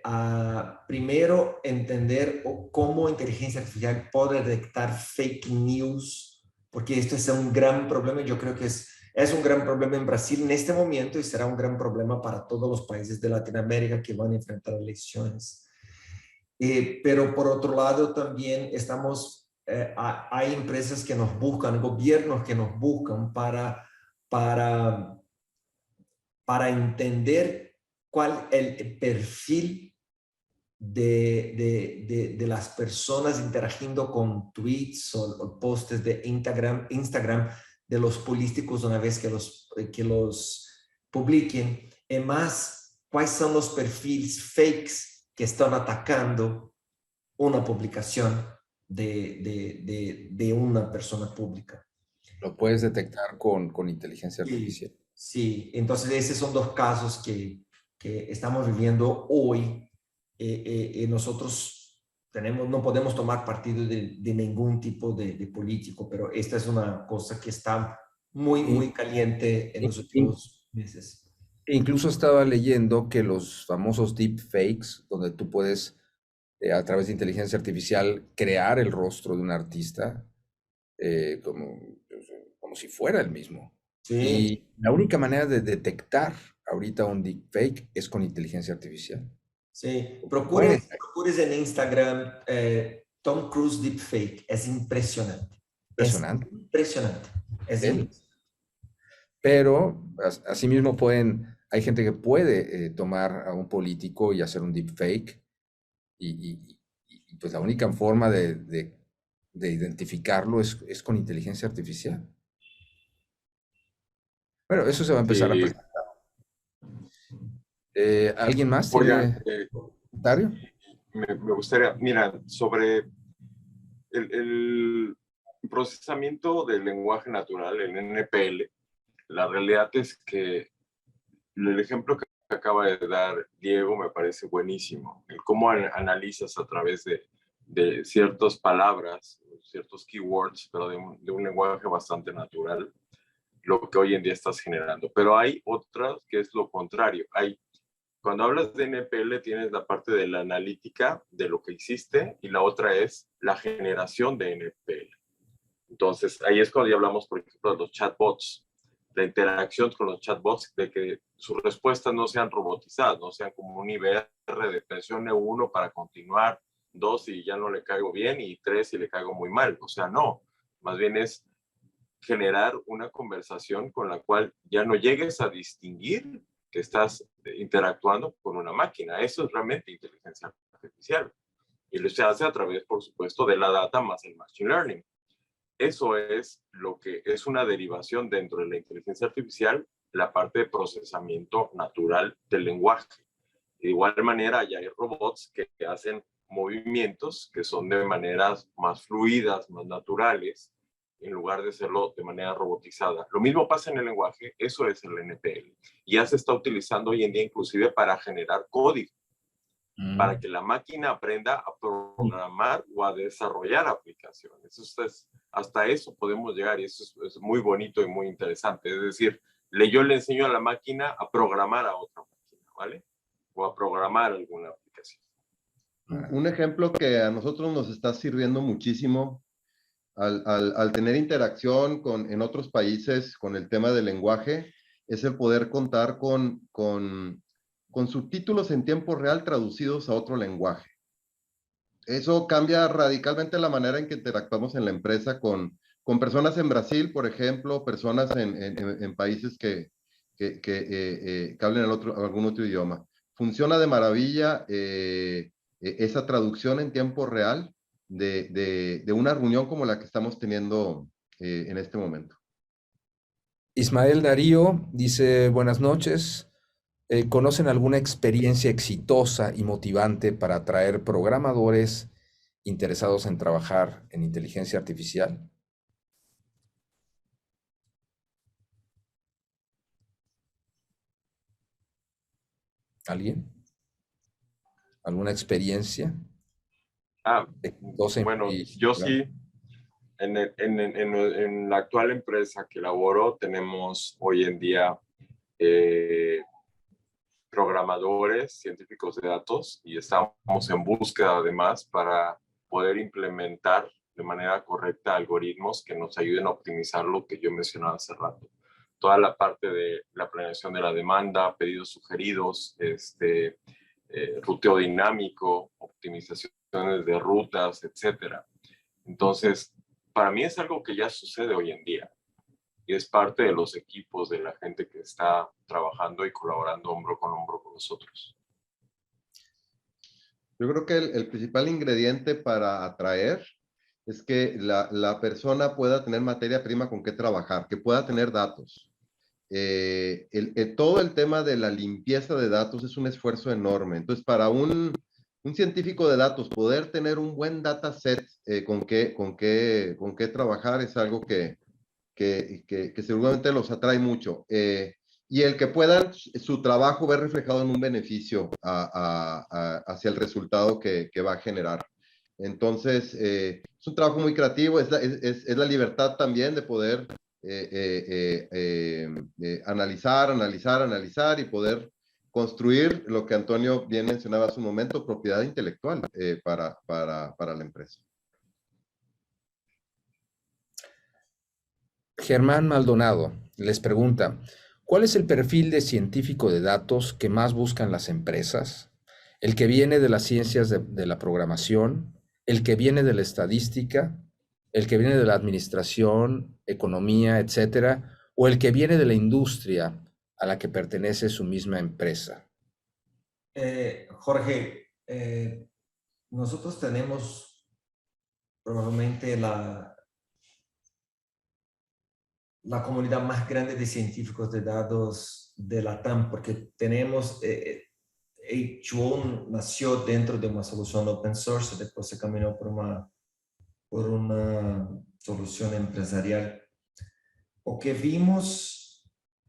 a primero entender cómo inteligencia artificial puede detectar fake news, porque esto es un gran problema. Yo creo que es un gran problema en Brasil en este momento y será un gran problema para todos los países de Latinoamérica que van a enfrentar elecciones. Pero por otro lado también hay empresas que nos buscan, gobiernos que nos buscan para entender cuál es el perfil de las personas interagiendo con tweets o posts de Instagram de los políticos una vez que los publiquen, y más cuáles son los perfiles fakes que están atacando una publicación de una persona pública. Lo puedes detectar con inteligencia artificial. Sí, entonces esos son 2 casos que estamos viviendo hoy. Nosotros no podemos tomar partido de ningún tipo de político, pero esta es una cosa que está muy caliente en los últimos meses. Incluso estaba leyendo que los famosos deepfakes, donde tú puedes, a través de inteligencia artificial, crear el rostro de un artista como si fuera el mismo. Sí. Y la única manera de detectar ahorita un deepfake es con inteligencia artificial. Sí, procures en Instagram Tom Cruise deepfake, es impresionante. Impresionante. Es impresionante. Es impresionante. Pero asimismo hay gente que puede tomar a un político y hacer un deepfake y pues la única forma de identificarlo es con inteligencia artificial. Bueno, eso se va a empezar a presentar. ¿Alguien más Oigan, tiene comentario? me gustaría, mira, sobre el procesamiento del lenguaje natural, el NPL, la realidad es que el ejemplo que acaba de dar Diego me parece buenísimo. El cómo analizas a través de ciertas palabras, ciertos keywords, pero de un lenguaje bastante natural, lo que hoy en día estás generando. Pero hay otras que es lo contrario. Cuando hablas de NPL tienes la parte de la analítica de lo que hiciste y la otra es la generación de NPL. Entonces, ahí es cuando ya hablamos, por ejemplo, de los chatbots, la interacción con los chatbots, de que sus respuestas no sean robotizadas, no sean como un IBR de presione 1 para continuar, 2 si ya no le caigo bien y 3 si le caigo muy mal. O sea, no, más bien es generar una conversación con la cual ya no llegues a distinguir que estás interactuando con una máquina. Eso es realmente inteligencia artificial. Y lo se hace a través, por supuesto, de la data más el machine learning. Eso es lo que es una derivación dentro de la inteligencia artificial, la parte de procesamiento natural del lenguaje. De igual manera, ya hay robots que hacen movimientos que son de maneras más fluidas, más naturales, en lugar de hacerlo de manera robotizada. Lo mismo pasa en el lenguaje, eso es el NPL. Ya se está utilizando hoy en día inclusive para generar código, para que la máquina aprenda a programar o a desarrollar aplicaciones. Hasta eso podemos llegar y eso es muy bonito y muy interesante. Es decir, yo le enseño a la máquina a programar a otra máquina, ¿vale? O a programar alguna aplicación. Un ejemplo que a nosotros nos está sirviendo muchísimo al tener interacción en otros países con el tema del lenguaje, es el poder contar con subtítulos en tiempo real traducidos a otro lenguaje. Eso cambia radicalmente la manera en que interactuamos en la empresa con personas en Brasil, por ejemplo, personas en países que hablen algún otro idioma. Funciona de maravilla esa traducción en tiempo real de una reunión como la que estamos teniendo en este momento. Ismael Darío dice, buenas noches. ¿Conocen alguna experiencia exitosa y motivante para atraer programadores interesados en trabajar en inteligencia artificial? ¿Alguien? ¿Alguna experiencia exitosa Bueno, y yo sí, en la actual empresa que laboro, tenemos hoy en día programadores, científicos de datos, y estamos en búsqueda además para poder implementar de manera correcta algoritmos que nos ayuden a optimizar lo que yo mencionaba hace rato. Toda la parte de la planeación de la demanda, pedidos sugeridos, ruteo dinámico, optimizaciones de rutas, etcétera. Entonces, para mí es algo que ya sucede hoy en día y es parte de los equipos de la gente que está trabajando y colaborando hombro con nosotros. Yo creo que el principal ingrediente para atraer es que la persona pueda tener materia prima con qué trabajar, que pueda tener datos. Todo el tema de la limpieza de datos es un esfuerzo enorme. Entonces, para un científico de datos, poder tener un buen dataset con qué trabajar es algo que seguramente los atrae mucho. Y el que puedan su trabajo ver reflejado en un beneficio hacia el resultado que va a generar. Entonces, es un trabajo muy creativo, es la libertad también de poder analizar y poder construir lo que Antonio bien mencionaba hace un momento, propiedad intelectual para la empresa. Germán Maldonado les pregunta, ¿cuál es el perfil de científico de datos que más buscan las empresas? ¿El que viene de las ciencias de la programación? ¿El que viene de la estadística? ¿El que viene de la administración, economía, etcétera? ¿O el que viene de la industria a la que pertenece su misma empresa? Jorge, nosotros tenemos probablemente la comunidad más grande de científicos de datos de la TAM, porque tenemos, H1 nació dentro de una solución open source, después se caminó por una solución empresarial. Lo que vimos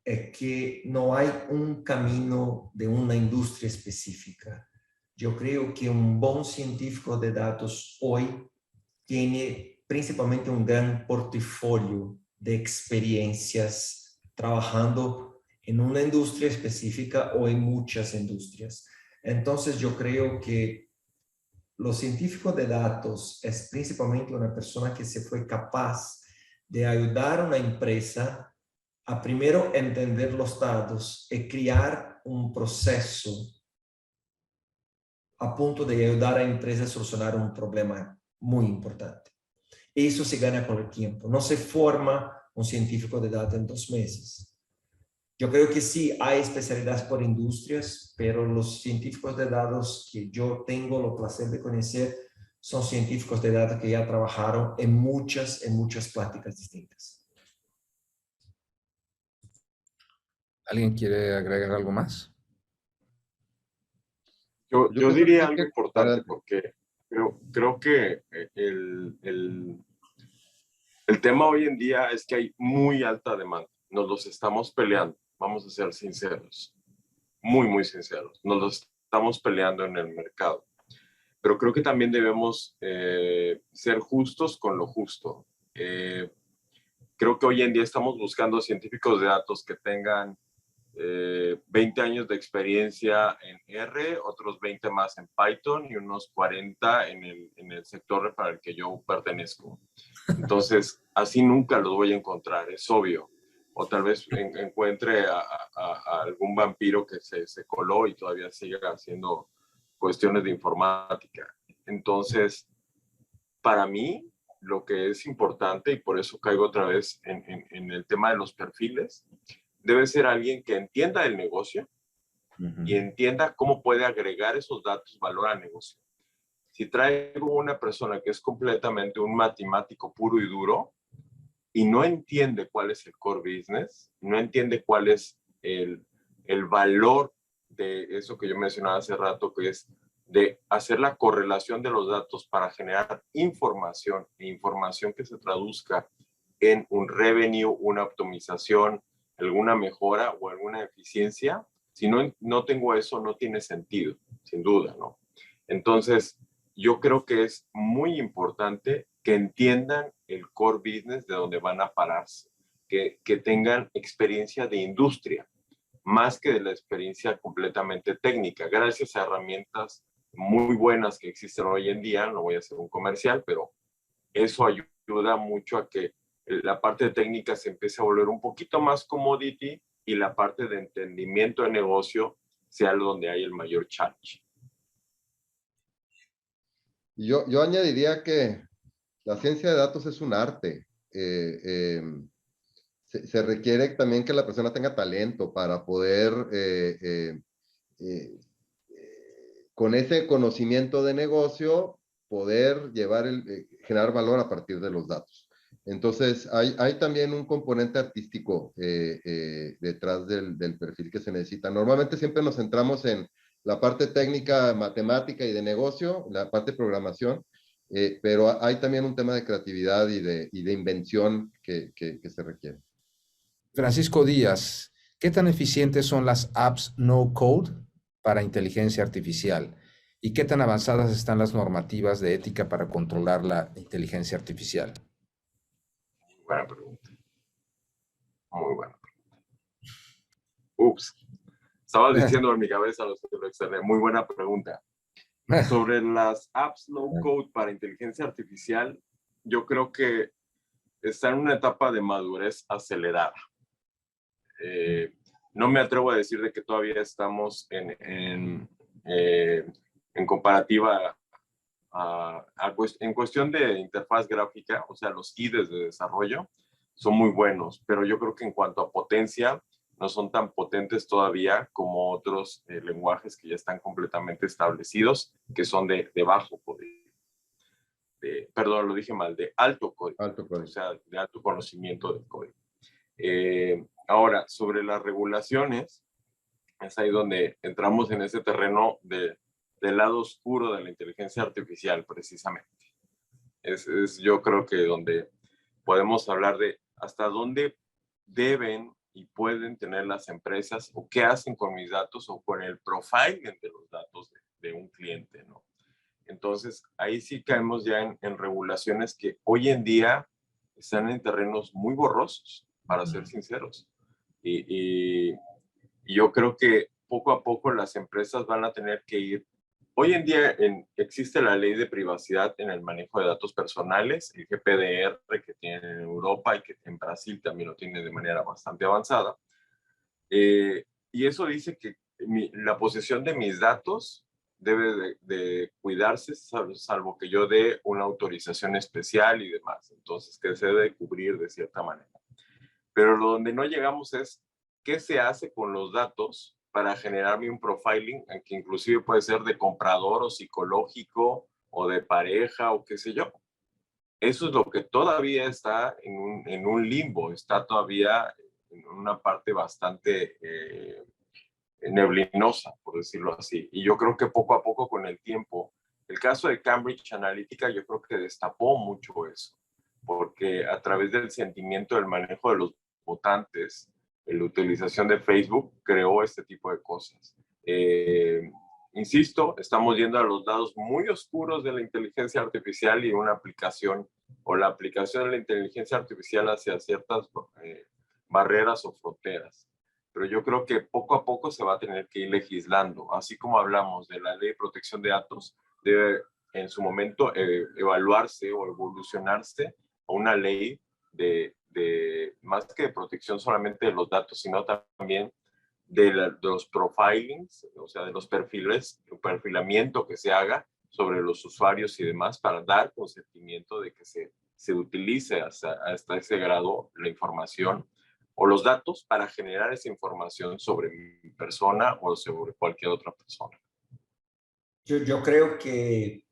es que no hay un camino de una industria específica. Yo creo que un buen científico de datos hoy tiene principalmente un gran portafolio de experiencias trabajando en una industria específica o en muchas industrias. Entonces yo creo que los científicos de datos es principalmente una persona que se fue capaz de ayudar a una empresa a primero entender los datos y crear un proceso a punto de ayudar a la empresa a solucionar un problema muy importante. Eso se gana con el tiempo. No se forma un científico de datos en 2 meses. Yo creo que sí hay especialidades por industrias, pero los científicos de datos que yo tengo el placer de conocer son científicos de datos que ya trabajaron en muchas prácticas distintas. ¿Alguien quiere agregar algo más? Yo diría algo importante porque creo que el tema hoy en día es que hay muy alta demanda. Nos los estamos peleando, vamos a ser sinceros, muy, muy sinceros. Nos los estamos peleando en el mercado. Pero creo que también debemos ser justos con lo justo. Creo que hoy en día estamos buscando científicos de datos que tengan 20 años de experiencia en R, otros 20 más en Python y unos 40 en el sector para el que yo pertenezco. Entonces, así nunca los voy a encontrar, es obvio. O tal vez encuentre a algún vampiro que se coló y todavía sigue haciendo cuestiones de informática. Entonces, para mí, lo que es importante, y por eso caigo otra vez en el tema de los perfiles, debe ser alguien que entienda el negocio y entienda cómo puede agregar esos datos valor al negocio. Si traigo una persona que es completamente un matemático puro y duro y no entiende cuál es el core business, no entiende cuál es el valor de eso que yo mencionaba hace rato, que es de hacer la correlación de los datos para generar información e información que se traduzca en un revenue, una optimización, alguna mejora o alguna eficiencia. Si no tengo eso, no tiene sentido, sin duda, ¿no? Entonces, yo creo que es muy importante que entiendan el core business de donde van a pararse, que tengan experiencia de industria, más que de la experiencia completamente técnica, gracias a herramientas muy buenas que existen hoy en día. No voy a hacer un comercial, pero eso ayuda mucho a que la parte técnica se empiece a volver un poquito más commodity y la parte de entendimiento de negocio sea donde hay el mayor challenge. Yo añadiría que la ciencia de datos es un arte. Se requiere también que la persona tenga talento para poder, con ese conocimiento de negocio, poder generar valor a partir de los datos. Entonces, hay también un componente artístico detrás del perfil que se necesita. Normalmente siempre nos centramos en la parte técnica, matemática y de negocio, la parte de programación, pero hay también un tema de creatividad y de invención que se requiere. Francisco Díaz, ¿qué tan eficientes son las apps no code para inteligencia artificial? ¿Y qué tan avanzadas están las normativas de ética para controlar la inteligencia artificial? Buena pregunta. Muy buena pregunta. Ups. Estaba diciendo en mi cabeza lo externé. Muy buena pregunta. Sobre las apps no code para inteligencia artificial, yo creo que está en una etapa de madurez acelerada. No me atrevo a decir de que todavía estamos en comparativa en cuestión de interfaz gráfica, o sea, los IDEs de desarrollo son muy buenos, pero yo creo que en cuanto a potencia, no son tan potentes todavía como otros lenguajes que ya están completamente establecidos, que son de bajo código. Perdón, lo dije mal, de alto código. Alto código. O sea, de alto conocimiento del código. Ahora, sobre las regulaciones, es ahí donde entramos en ese terreno del lado oscuro de la inteligencia artificial, precisamente. Yo creo que donde podemos hablar de hasta dónde deben y pueden tener las empresas o qué hacen con mis datos o con el profiling de los datos de un cliente, ¿no? Entonces, ahí sí caemos ya en regulaciones que hoy en día están en terrenos muy borrosos, para ser sinceros. Y yo creo que poco a poco las empresas van a tener que ir. Hoy en día existe la ley de privacidad en el manejo de datos personales, el GPDR que tienen en Europa y que en Brasil también lo tiene de manera bastante avanzada. Y eso dice que la posesión de mis datos debe de cuidarse, salvo que yo dé una autorización especial y demás. Entonces, que se debe cubrir de cierta manera. Pero donde no llegamos es qué se hace con los datos para generarme un profiling, que inclusive puede ser de comprador o psicológico o de pareja o qué sé yo. Eso es lo que todavía está en un limbo, está todavía en una parte bastante neblinosa, por decirlo así. Y yo creo que poco a poco con el tiempo, el caso de Cambridge Analytica yo creo que destapó mucho eso, porque a través del sentimiento del manejo de los votantes, la utilización de Facebook creó este tipo de cosas. Insisto, estamos yendo a los lados muy oscuros de la inteligencia artificial y una aplicación o la aplicación de la inteligencia artificial hacia ciertas barreras o fronteras. pero yo creo que poco a poco se va a tener que ir legislando. Así como hablamos de la ley de protección de datos, debe en su momento evaluarse o evolucionarse a una ley de más que de protección solamente de los datos, sino también de los profilings, o sea, de los perfiles, el perfilamiento que se haga sobre los usuarios y demás para dar consentimiento de que se utilice hasta ese grado la información o los datos para generar esa información sobre mi persona o sobre cualquier otra persona. Yo creo que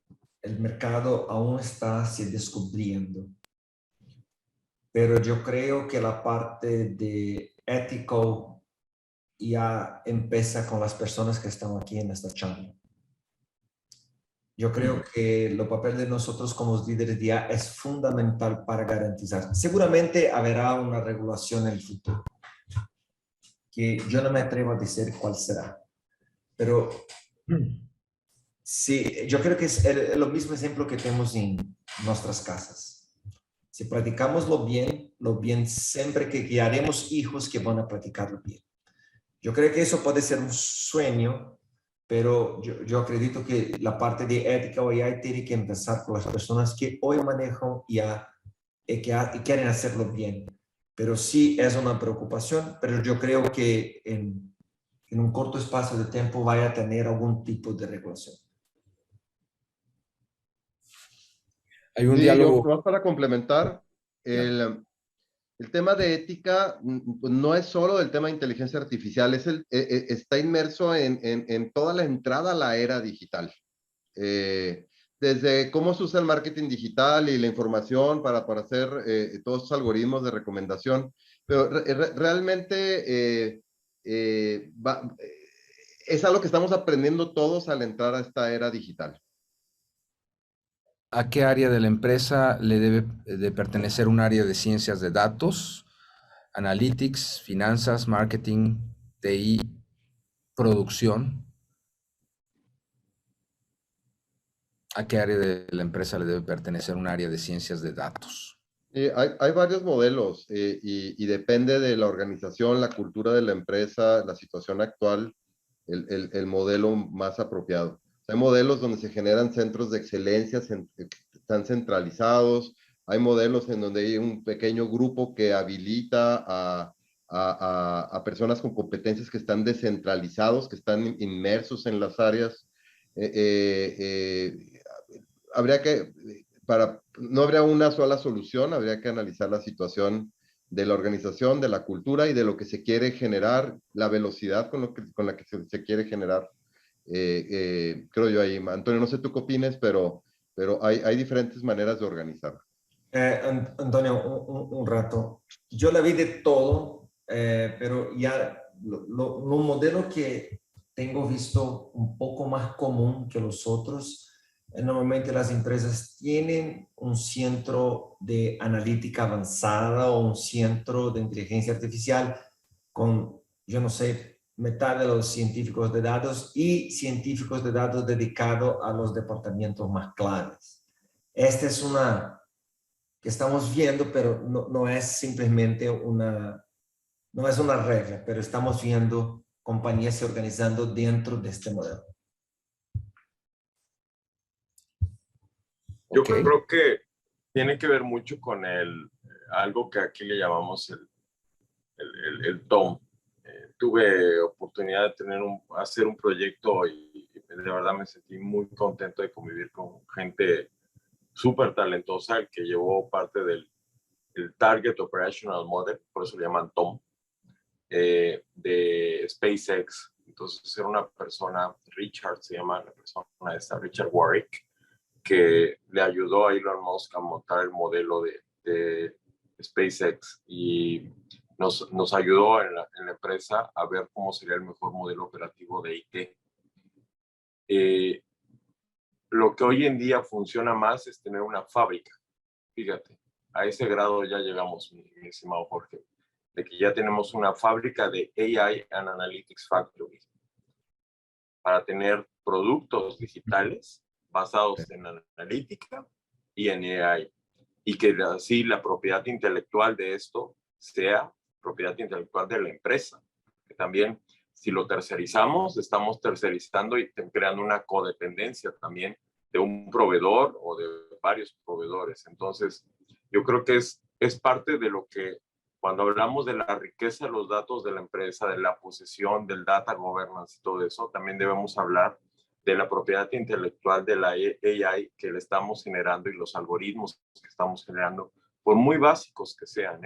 el mercado aún está se descubriendo, pero yo creo que la parte de ético ya empieza con las personas que están aquí en esta charla. Yo creo que el papel de nosotros como líderes de IA es fundamental para garantizar. Seguramente habrá una regulación en el futuro, que yo no me atrevo a decir cuál será, pero sí, yo creo que es lo mismo ejemplo que tenemos en nuestras casas. Si practicamos lo bien siempre que guiaremos hijos que van a practicarlo bien. Yo creo que eso puede ser un sueño, pero yo acredito que la parte de ética o AI tiene que empezar por las personas que hoy manejan IA y que quieren hacerlo bien. Pero sí es una preocupación, pero yo creo que en un corto espacio de tiempo vaya a tener algún tipo de regulación. Hay un Sí, diálogo. yo para complementar, el tema de ética pues no es solo el tema de inteligencia artificial, está inmerso en toda la entrada a la era digital. Desde cómo se usa el marketing digital y la información para hacer todos esos algoritmos de recomendación, pero realmente es algo que estamos aprendiendo todos al entrar a esta era digital. ¿A qué área de la empresa le debe de pertenecer un área de ciencias de datos, analytics, finanzas, marketing, TI, producción? ¿A qué área de la empresa le debe pertenecer un área de ciencias de datos? Hay varios modelos y depende de la organización, la cultura de la empresa, la situación actual, el modelo más apropiado. Hay modelos donde se generan centros de excelencia, están centralizados. Hay modelos en donde hay un pequeño grupo que habilita a personas con competencias que están descentralizados, que están inmersos en las áreas. Habría que, no habría una sola solución, habría que analizar la situación de la organización, de la cultura y de lo que se quiere generar, la velocidad con la que se quiere generar. Creo yo ahí, Antonio, no sé tú qué opines, pero hay diferentes maneras de organizar. Antonio, un rato. Yo la vi de todo, pero ya un modelo que tengo visto un poco más común que los otros. Normalmente las empresas tienen un centro de analítica avanzada o un centro de inteligencia artificial con, yo no sé, mitad de los científicos de datos y científicos de datos dedicados a los departamentos más claves. Esta es una que estamos viendo, pero no es simplemente no es una regla, pero estamos viendo compañías se organizando dentro de este modelo. Yo Okay. creo que tiene que ver mucho con algo que aquí le llamamos el TOM. Tuve oportunidad de hacer un proyecto y de verdad me sentí muy contento de convivir con gente súper talentosa, el que llevó parte del Target Operational Model, por eso le llaman TOM, de SpaceX. Entonces era una persona, Richard se llama la persona esta, Richard Warwick, que le ayudó a Elon Musk a montar el modelo de SpaceX y nos ayudó en la empresa a ver cómo sería el mejor modelo operativo de IT. Lo que hoy en día funciona más es tener una fábrica. Fíjate, a ese grado ya llegamos, mi estimado Jorge, de que ya tenemos una fábrica de AI and Analytics Factory para tener productos digitales basados en analítica y en AI. Y que así la propiedad intelectual de esto sea propiedad intelectual de la empresa. también si lo tercerizamos, estamos tercerizando y creando una codependencia también de un proveedor o de varios proveedores. Entonces, yo creo que es parte de lo que, cuando hablamos de la riqueza de los datos de la empresa, de la posesión, del data governance y todo eso, también debemos hablar de la propiedad intelectual de la AI que le estamos generando y los algoritmos que estamos generando, por muy básicos que sean,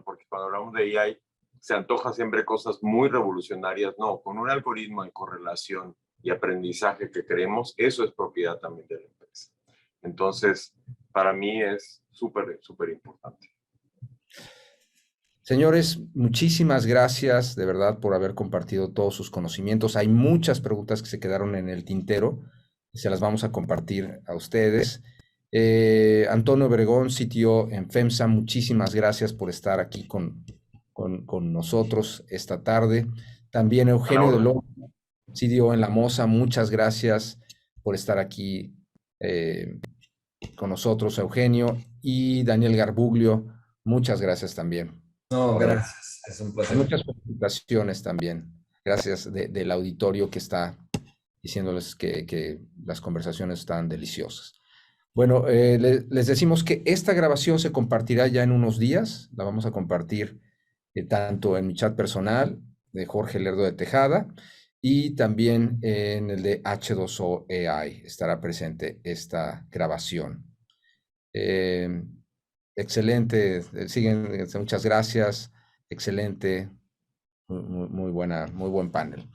porque cuando hablamos de AI se antoja siempre cosas muy revolucionarias. No, con un algoritmo de correlación y aprendizaje que queremos, eso es propiedad también de la empresa. Entonces, para mí es súper, súper importante. Señores, muchísimas gracias de verdad por haber compartido todos sus conocimientos. Hay muchas preguntas que se quedaron en el tintero y se las vamos a compartir a ustedes. Antonio Obregón, CTO en FEMSA, muchísimas gracias por estar aquí con nosotros esta tarde. También Eugenio de López, CTO en La Moza, muchas gracias por estar aquí con nosotros, Eugenio. Y Daniel Garbuglio, muchas gracias también. No, gracias, es un placer. Muchas felicitaciones también. Gracias del auditorio que está diciéndoles que las conversaciones están deliciosas. Bueno, les decimos que esta grabación se compartirá ya en unos días. La vamos a compartir tanto en mi chat personal de Jorge Lerdo de Tejada y también en el de H2O AI. Estará presente esta grabación. Excelente, siguen, muchas gracias, excelente, muy buen panel.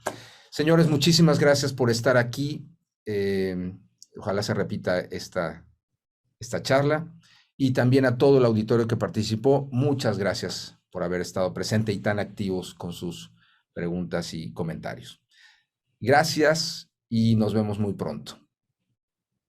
Señores, muchísimas gracias por estar aquí. Ojalá se repita esta charla. Y también a todo el auditorio que participó, muchas gracias por haber estado presente y tan activos con sus preguntas y comentarios. Gracias y nos vemos muy pronto.